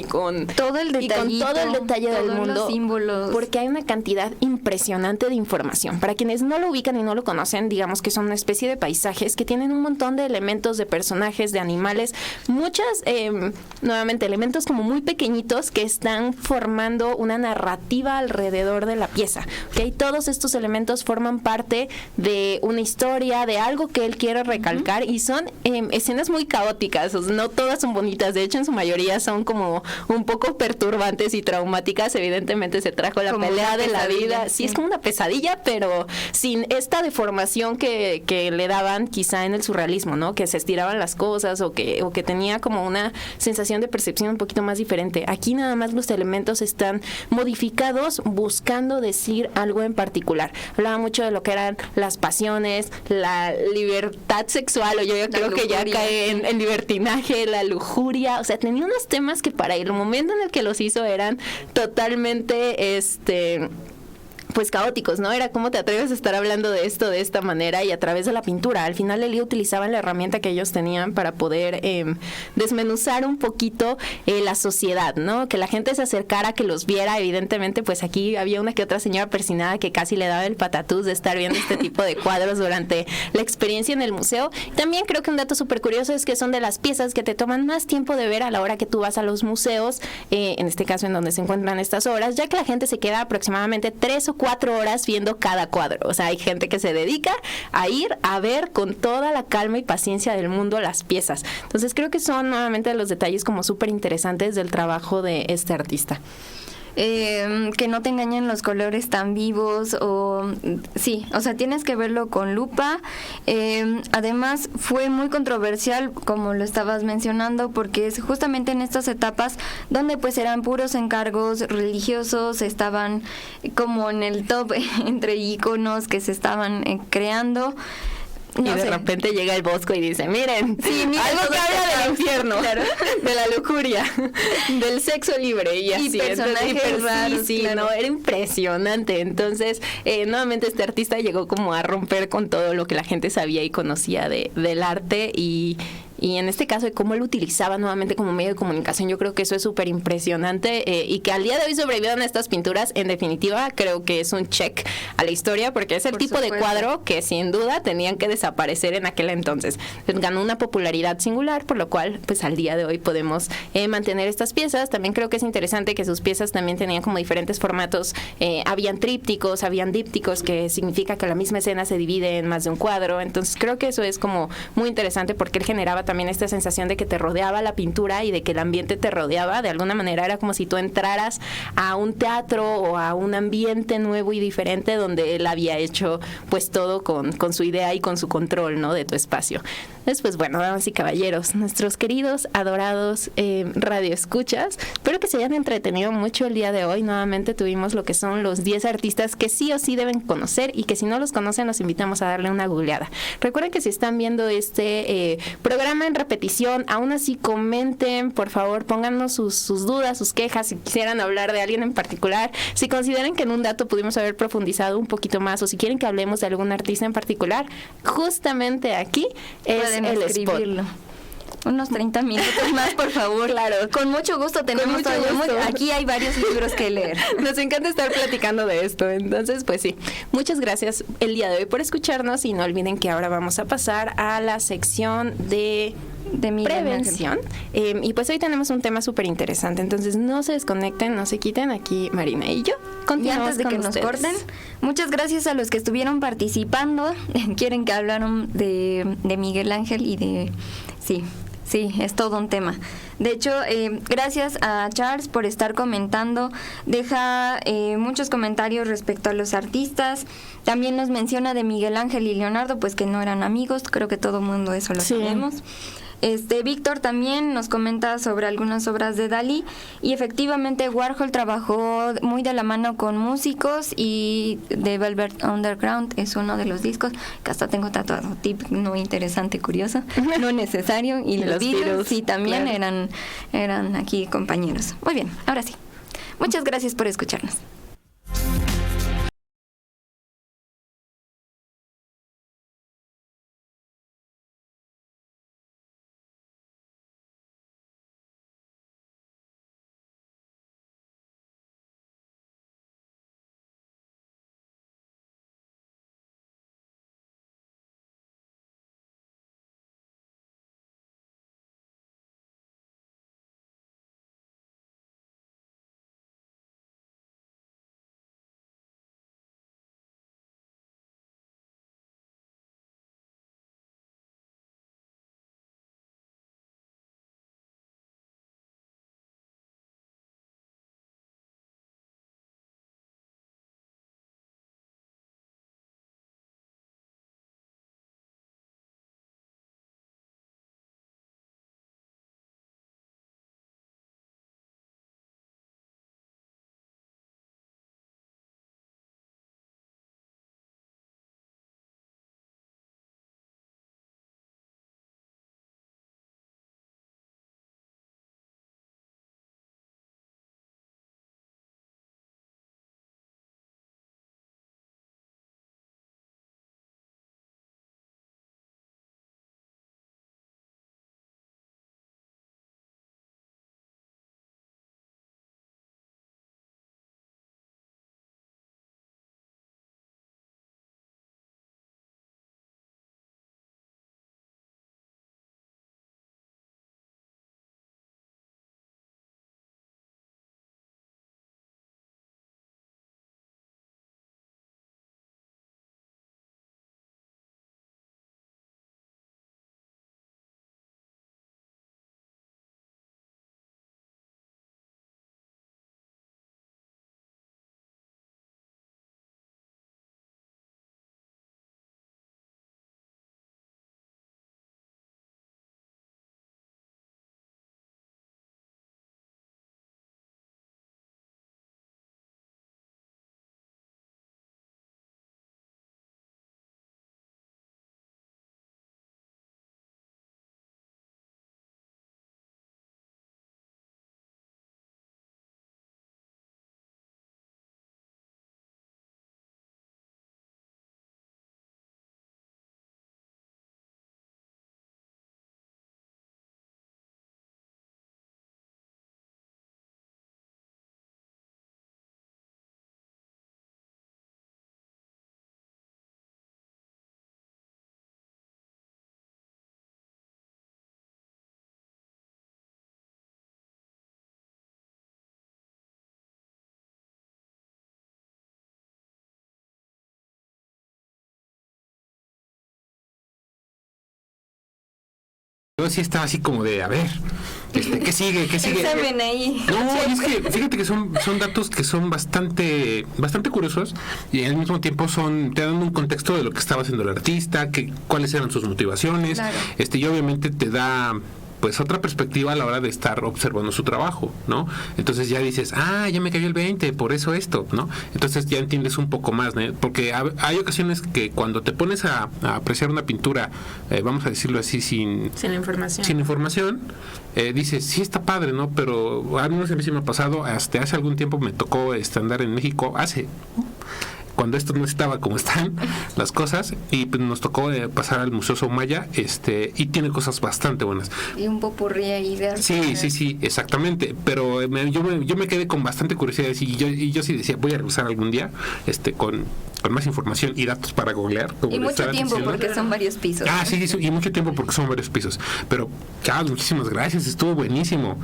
todo el detalle del mundo. Los símbolos. Porque hay una cantidad impresionante de información. Para quienes no lo ubican y no lo conocen, conocen, digamos que son una especie de paisajes que tienen un montón de elementos, de personajes, de animales, muchas, nuevamente, elementos como muy pequeñitos que están formando una narrativa alrededor de la pieza, ¿ok? Todos estos elementos forman parte de una historia, de algo que él quiere recalcar, y son escenas muy caóticas, o sea, no todas son bonitas, de hecho en su mayoría son como un poco perturbantes y traumáticas. Evidentemente se trajo la pelea de la vida, sí, es como una pesadilla, pero sin esta deformación que le daban quizá en el surrealismo, ¿no? Que se estiraban las cosas o que tenía como una sensación de percepción un poquito más diferente. Aquí nada más los elementos están modificados buscando decir algo en particular. Hablaba mucho de lo que eran las pasiones, la libertad sexual, o yo creo que ya cae en libertinaje, la lujuria, o sea, tenía unos temas que para el momento en el que los hizo eran totalmente pues caóticos, ¿no? Era cómo te atreves a estar hablando de esto de esta manera, y a través de la pintura. Al final Elí utilizaban la herramienta que ellos tenían para poder desmenuzar un poquito la sociedad, ¿no? Que la gente se acercara, que los viera. Evidentemente, pues aquí había una que otra señora persinada que casi le daba el patatús de estar viendo este tipo de cuadros durante la experiencia en el museo. También creo que un dato súper curioso es que son de las piezas que te toman más tiempo de ver a la hora que tú vas a los museos, en este caso en donde se encuentran estas obras, ya que la gente se queda aproximadamente 3 o 4 horas viendo cada cuadro. O sea, hay gente que se dedica a ir a ver con toda la calma y paciencia del mundo las piezas. Entonces creo que son nuevamente los detalles como súper interesantes del trabajo de este artista. Que no te engañen los colores tan vivos, sí, o sea, tienes que verlo con lupa. Además fue muy controversial, como lo estabas mencionando, porque es justamente en estas etapas donde pues eran puros encargos religiosos, estaban como en el top entre íconos que se estaban creando. Y de repente llega el Bosco y dice, miren, algo que habla del infierno, claro, de la lujuria, del sexo libre y así. Personajes raros, sí, claro. No, era impresionante. Entonces, nuevamente este artista llegó como a romper con todo lo que la gente sabía y conocía del arte, y en este caso de cómo él utilizaba nuevamente como medio de comunicación. Yo creo que eso es súper impresionante, y que al día de hoy sobrevivieron estas pinturas, en definitiva, creo que es un check a la historia, porque es el tipo de cuadro que sin duda tenían que desaparecer en aquel entonces. Ganó una popularidad singular, por lo cual pues al día de hoy podemos mantener estas piezas. También creo que es interesante que sus piezas también tenían como diferentes formatos. Habían trípticos, habían dípticos, que significa que la misma escena se divide en más de un cuadro. Entonces creo que eso es como muy interesante, porque él generaba también esta sensación de que te rodeaba la pintura y de que el ambiente te rodeaba. De alguna manera era como si tú entraras a un teatro o a un ambiente nuevo y diferente, donde él había hecho pues todo con su idea y con su control, ¿no? De tu espacio. Después, bueno, damas y caballeros, nuestros queridos, adorados radioescuchas, espero que se hayan entretenido mucho el día de hoy. Nuevamente tuvimos lo que son los 10 artistas que sí o sí deben conocer, y que si no los conocen los invitamos a darle una googleada. Recuerden que si están viendo este programa en repetición, aún así comenten, por favor, pónganos sus dudas, sus quejas, si quisieran hablar de alguien en particular, si consideran que en un dato pudimos haber profundizado un poquito más, o si quieren que hablemos de algún artista en particular, justamente aquí es el escribirlo. spot. Unos 30 minutos más, por favor. Claro. Con mucho gusto tenemos mucho gusto. Aquí hay varios libros que leer. Nos encanta estar platicando de esto. Entonces, pues sí. Muchas gracias el día de hoy por escucharnos, y no olviden que ahora vamos a pasar a la sección de prevención. Y pues hoy tenemos un tema súper interesante. Entonces, no se desconecten, no se quiten. Aquí Marina y yo continuamos. Y antes de que nos corten, muchas gracias a los que estuvieron participando. Quieren que hablaron de Miguel Ángel y de... Sí, es todo un tema. De hecho, gracias a Charles por estar comentando. Deja muchos comentarios respecto a los artistas. También nos menciona de Miguel Ángel y Leonardo, pues que no eran amigos. Creo que todo el mundo eso lo sabemos. Víctor también nos comenta sobre algunas obras de Dalí, y efectivamente Warhol trabajó muy de la mano con músicos, y The Velvet Underground es uno de los discos que hasta tengo tatuado. Tip no interesante, curioso, no necesario. Y los Beatles sí también, claro, eran aquí compañeros. Muy bien, ahora sí. Muchas gracias por escucharnos. yo sí estaba así como de, a ver, ¿qué sigue? Examen ahí. No, y es que fíjate que son datos que son bastante curiosos y al mismo tiempo te dan un contexto de lo que estaba haciendo el artista, cuáles eran sus motivaciones, claro. Y obviamente te da pues otra perspectiva a la hora de estar observando su trabajo, ¿no? Entonces ya dices, ya me cayó el 20, por eso esto, ¿no? Entonces ya entiendes un poco más, ¿no? Porque hay ocasiones que cuando te pones a apreciar una pintura, vamos a decirlo así, sin información, dices, sí está padre, ¿no? Pero a mí sí me ha pasado, hasta hace algún tiempo me tocó andar en México, cuando esto no estaba como están las cosas, y pues nos tocó pasar al Museo Soumaya, y tiene cosas bastante buenas. Y un popurrí ahí de arte. Sí, exactamente, pero yo me quedé con bastante curiosidad y yo sí decía, voy a regresar algún día con más información y datos para googlear. Y mucho tiempo porque son varios pisos. Sí, y mucho tiempo porque son varios pisos. Pero, Charles, muchísimas gracias, estuvo buenísimo.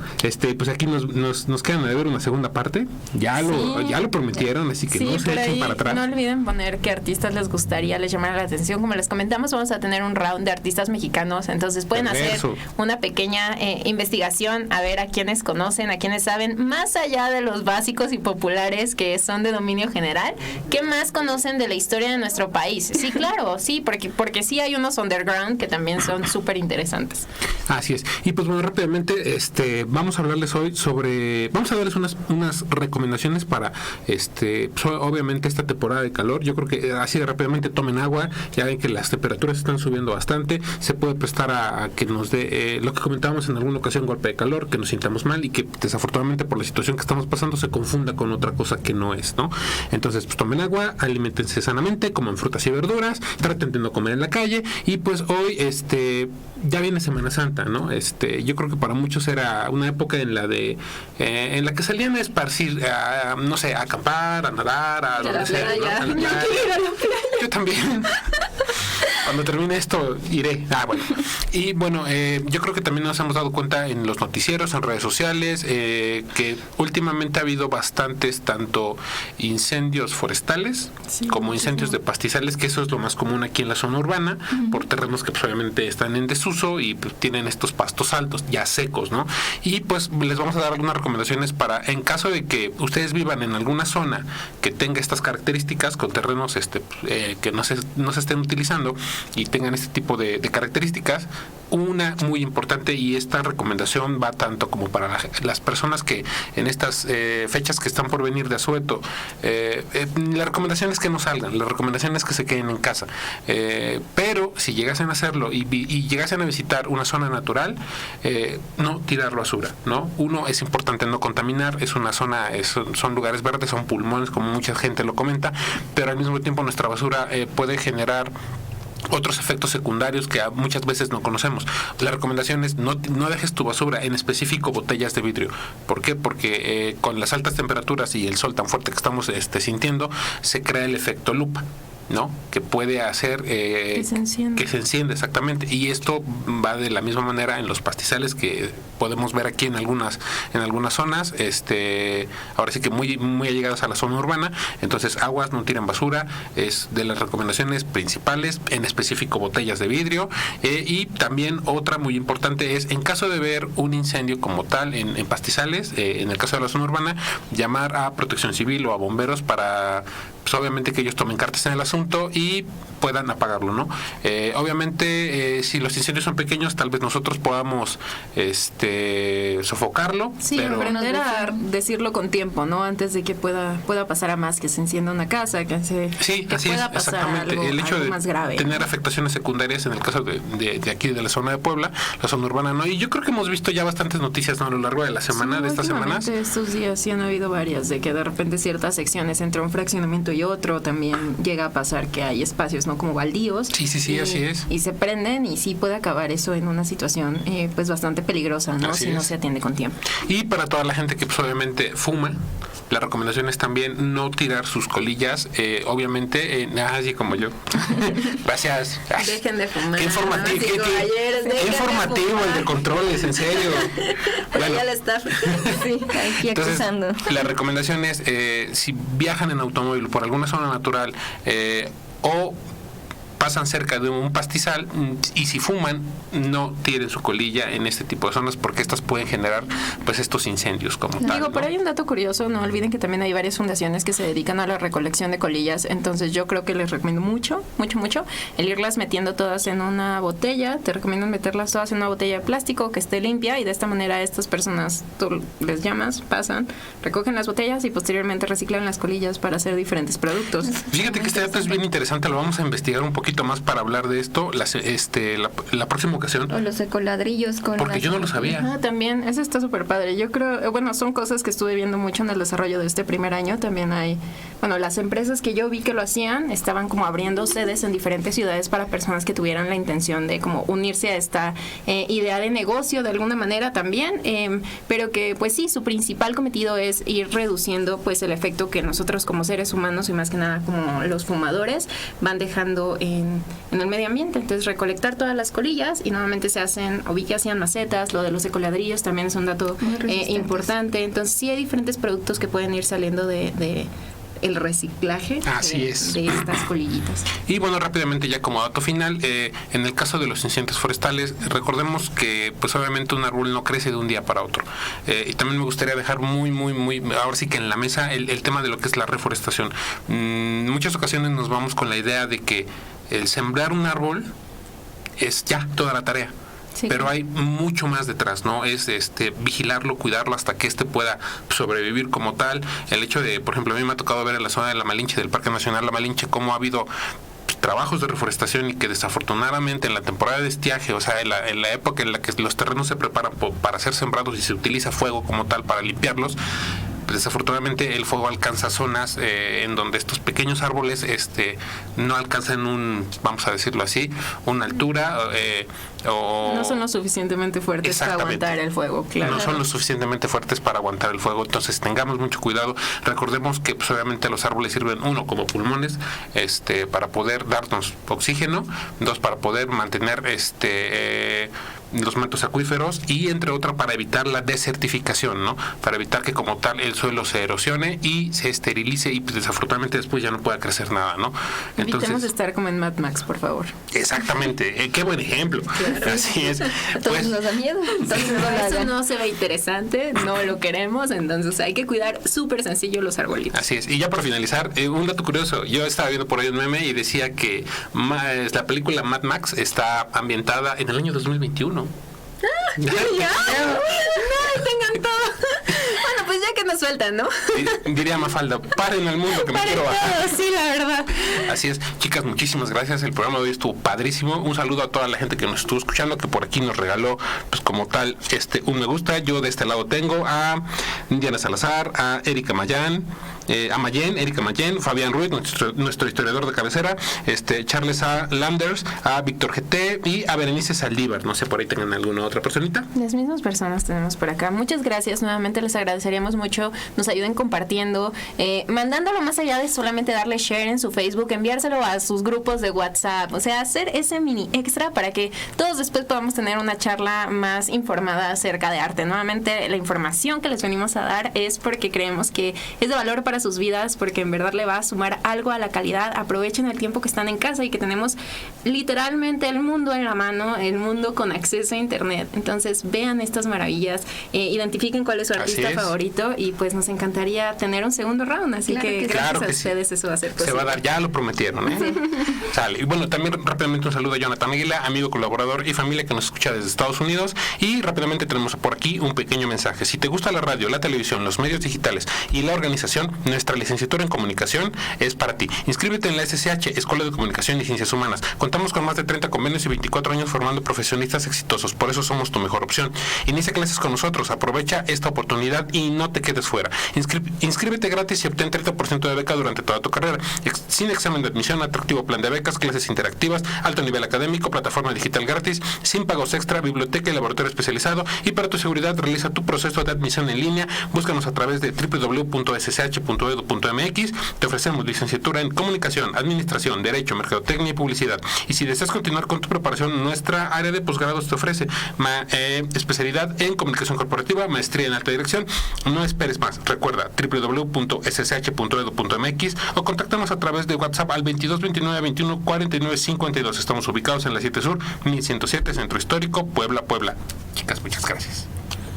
Pues aquí nos quedan de ver una segunda parte. Ya lo prometieron, así que no se echen para atrás. No olviden poner qué artistas les gustaría, les llamara la atención. Como les comentamos, vamos a tener un round de artistas mexicanos, entonces pueden hacer una pequeña investigación a ver a quienes conocen, a quienes saben, más allá de los básicos y populares que son de dominio general, ¿qué más conocen de la historia de nuestro país? Sí, claro, sí, porque sí hay unos underground que también son súper interesantes. Así es. Y pues bueno, rápidamente vamos a hablarles hoy vamos a darles unas recomendaciones para obviamente esta temporada de calor. Yo creo que así de rápidamente tomen agua, ya ven que las temperaturas están subiendo bastante, se puede prestar a que nos dé lo que comentábamos en alguna ocasión, golpe de calor, que nos sintamos mal y que desafortunadamente por la situación que estamos pasando se confunda con otra cosa que no es, ¿no? Entonces pues tomen agua, aliméntense sanamente, coman frutas y verduras, traten de no comer en la calle, y pues hoy ya viene Semana Santa, ¿no? Yo creo que para muchos era una época en la que salían a esparcir, no sé, a acampar, a nadar, a donde sea, ¿no? A la playa. Yo también. Cuando termine esto iré. Bueno. Y bueno, yo creo que también nos hemos dado cuenta en los noticieros, en redes sociales, que últimamente ha habido bastantes tanto incendios forestales como incendios de pastizales, que eso es lo más común aquí en la zona urbana, por terrenos que pues, obviamente están en desuso y pues, tienen estos pastos altos, ya secos, ¿no? Y pues les vamos a dar algunas recomendaciones para, en caso de que ustedes vivan en alguna zona que tenga estas características, con terrenos que no se estén utilizando y tengan este tipo de características. Una muy importante, y esta recomendación va tanto como para las personas que en estas fechas que están por venir de asueto, la recomendación es que no salgan, la recomendación es que se queden en casa, pero si llegasen a hacerlo y llegasen a visitar una zona natural, no tirar basura, ¿no? Uno, es importante no contaminar, es una zona, son lugares verdes, son pulmones como mucha gente lo comenta, pero al mismo tiempo nuestra basura puede generar otros efectos secundarios que muchas veces no conocemos. La recomendación es no dejes tu basura, en específico botellas de vidrio. ¿Por qué? Porque con las altas temperaturas y el sol tan fuerte que estamos sintiendo, se crea el efecto lupa, ¿no? Que puede hacer que se encienda, exactamente, y esto va de la misma manera en los pastizales que podemos ver aquí en algunas zonas, ahora sí que muy muy allegadas a la zona urbana. Entonces, aguas, no tiren basura, es de las recomendaciones principales, en específico botellas de vidrio, y también otra muy importante es, en caso de ver un incendio como tal en pastizales, en el caso de la zona urbana, llamar a Protección Civil o a bomberos para, pues, obviamente que ellos tomen cartas en el asunto y puedan apagarlo, ¿no? Obviamente, si los incendios son pequeños, tal vez nosotros podamos sofocarlo. Sí, pero aprender a decirlo con tiempo, ¿no? Antes de que pueda pasar a más, que se encienda una casa, que pueda pasar algo, el hecho de más grave, tener afectaciones secundarias en el caso de aquí de la zona de Puebla, la zona urbana, ¿no? Y yo creo que hemos visto ya bastantes noticias, ¿no? A lo largo de la semana, de estas semanas. Estos días sí han habido varias, de que de repente ciertas secciones entre un fraccionamiento y otro también llega a pasar que hay espacios, ¿no? Como baldíos. Sí, así es. Y se prenden, y sí puede acabar eso en una situación pues bastante peligrosa, ¿no? Así si no es. se atiende con tiempo. Y para toda la gente que pues obviamente fuma, la recomendación es también no tirar sus colillas, obviamente, así como yo. Gracias. Dejen de fumar. Qué informativo, qué informativo el de controles, en serio. Bueno, ya le está. Sí, aquí acusando. Entonces, la recomendación es, si viajan en automóvil por alguna zona natural, o pasan cerca de un pastizal y si fuman, no tiren su colilla en este tipo de zonas porque estas pueden generar pues estos incendios como tal. Digo, ¿no? pero hay un dato curioso, no olviden que también hay varias fundaciones que se dedican a la recolección de colillas, entonces yo creo que les recomiendo mucho el irlas metiendo todas en una botella. Te recomiendo meterlas todas en una botella de plástico que esté limpia y de esta manera estas personas, tú les llamas, pasan, recogen las botellas y posteriormente reciclan las colillas para hacer diferentes productos. Fíjate que este dato es bien interesante, lo vamos a investigar un poquito más para hablar de esto la próxima ocasión. O los ecoladrillos con Porque yo no lo sabía. También, eso está súper padre. Yo creo, bueno, son cosas que estuve viendo mucho en el desarrollo de este primer año. También hay, bueno, las empresas que yo vi que lo hacían estaban como abriendo sedes en diferentes ciudades para personas que tuvieran la intención de como unirse a esta idea de negocio de alguna manera también, pero que pues sí, su principal cometido es ir reduciendo pues el efecto que nosotros como seres humanos y más que nada como los fumadores van dejando en el medio ambiente. Entonces recolectar todas las colillas y nuevamente se hacen, o vi que hacían macetas, lo de los ecoladrillos también es un dato importante. Entonces sí hay diferentes productos que pueden ir saliendo de el reciclaje de estas colillitas. Y bueno, rápidamente ya como dato final, en el caso de los incendios forestales, recordemos que pues obviamente un árbol no crece de un día para otro. Y también me gustaría dejar muy, ahora sí que en la mesa el tema de lo que es la reforestación. En muchas ocasiones nos vamos con la idea de que el sembrar un árbol es ya toda la tarea. Sí, pero hay mucho más detrás, ¿no? Es vigilarlo, cuidarlo hasta que pueda sobrevivir como tal. El hecho de, por ejemplo, a mí me ha tocado ver en la zona de La Malinche, del Parque Nacional La Malinche, cómo ha habido trabajos de reforestación y que desafortunadamente en la temporada de estiaje, o sea, en la época en la que los terrenos se preparan para ser sembrados y se utiliza fuego como tal para limpiarlos, desafortunadamente el fuego alcanza zonas en donde estos pequeños árboles no alcanzan vamos a decirlo así, una altura o no son lo suficientemente fuertes para aguantar el fuego, claro. No son lo suficientemente fuertes para aguantar el fuego, entonces tengamos mucho cuidado. Recordemos que pues, obviamente los árboles sirven, uno, como pulmones, para poder darnos oxígeno, dos, para poder mantener los mantos acuíferos y entre otras para evitar la desertificación, ¿no? Para evitar que como tal el suelo se erosione y se esterilice y pues, desafortunadamente después ya no pueda crecer nada, ¿no? Evitemos estar como en Mad Max, por favor. Exactamente, qué buen ejemplo. Claro. Así es. A todos nos da miedo. Eso no se ve interesante, no lo queremos, entonces hay que cuidar súper sencillo los arbolitos. Así es. Y ya para finalizar, un dato curioso, yo estaba viendo por ahí un meme y decía que la película Mad Max está ambientada en el año 2021. ¡Ya! ¡No! ¡Tengan todo! Bueno, pues ya que nos sueltan, ¿no? Diría Mafalda, paren al mundo que me quiero bajar. Sí, la verdad. Así es. Chicas, muchísimas gracias. El programa de hoy estuvo padrísimo. Un saludo a toda la gente que nos estuvo escuchando, que por aquí nos regaló, pues como tal, un me gusta. Yo de este lado tengo a Diana Salazar, a Erika Mayén, Erika Mayén, Fabián Ruiz, nuestro historiador de cabecera, Charles A. Landers, a Víctor GT y a Berenice Saldívar. No sé, por ahí tengan alguna otra personita. Las mismas personas tenemos por acá. Muchas gracias. Nuevamente les agradeceríamos mucho. Nos ayuden compartiendo, mandándolo más allá de solamente darle share en su Facebook, enviárselo a sus grupos de WhatsApp. O sea, hacer ese mini extra para que todos después podamos tener una charla más informada acerca de arte. Nuevamente, la información que les venimos a dar es porque creemos que es de valor para sus vidas, porque en verdad le va a sumar algo a la calidad. Aprovechen el tiempo que están en casa y que tenemos literalmente el mundo en la mano, el mundo con acceso a internet. Entonces vean estas maravillas, identifiquen cuál es su artista favorito y pues nos encantaría tener un segundo round, así claro que gracias a ustedes eso va a ser posible. Se va a dar, ya lo prometieron, ¿eh? Sale. Y bueno, también rápidamente un saludo a Jonathan Aguila, amigo, colaborador y familia que nos escucha desde Estados Unidos, y rápidamente tenemos por aquí un pequeño mensaje. Si te gusta la radio, la televisión, los medios digitales y la organización, nuestra licenciatura en comunicación es para ti. Inscríbete en la SSH, Escuela de Comunicación y Ciencias Humanas. Contamos con más de 30 convenios y 24 años formando profesionistas exitosos. Por eso somos tu mejor opción. Inicia clases con nosotros. Aprovecha esta oportunidad y no te quedes fuera. Inscríbete gratis y obtén 30% de beca durante toda tu carrera. Sin examen de admisión, atractivo plan de becas, clases interactivas, alto nivel académico, plataforma digital gratis, sin pagos extra, biblioteca y laboratorio especializado. Y para tu seguridad, realiza tu proceso de admisión en línea. Búscanos a través de www.ssh.edu.mx. Te ofrecemos licenciatura en Comunicación, Administración, Derecho, Mercadotecnia y Publicidad. Y si deseas continuar con tu preparación, nuestra área de posgrados te ofrece especialidad en Comunicación Corporativa, maestría en Alta Dirección. No esperes esperes más. Recuerda www.ssh.edu.mx o contáctanos a través de WhatsApp al 22 29 21 49 52. Estamos ubicados en la 7 Sur, 1107, Centro Histórico, Puebla. Chicas, muchas gracias.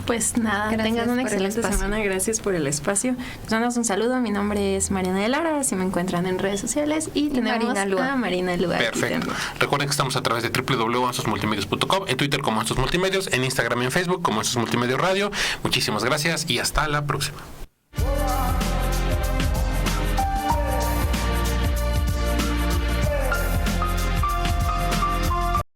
Pues nada, Gracias tengan una por el excelente espacio. semana. Gracias por el espacio. Les mandamos un saludo. Mi nombre es Mariana de Lara, así me encuentran en redes sociales. Y tenemos Marina Lua. a Marina Lua. aquí Perfecto. también. Recuerden que estamos a través de www.ansosmultimedios.com, en Twitter como Ansos Multimedios, en Instagram y en Facebook como Ansos Multimedios Radio. Muchísimas gracias y hasta la próxima.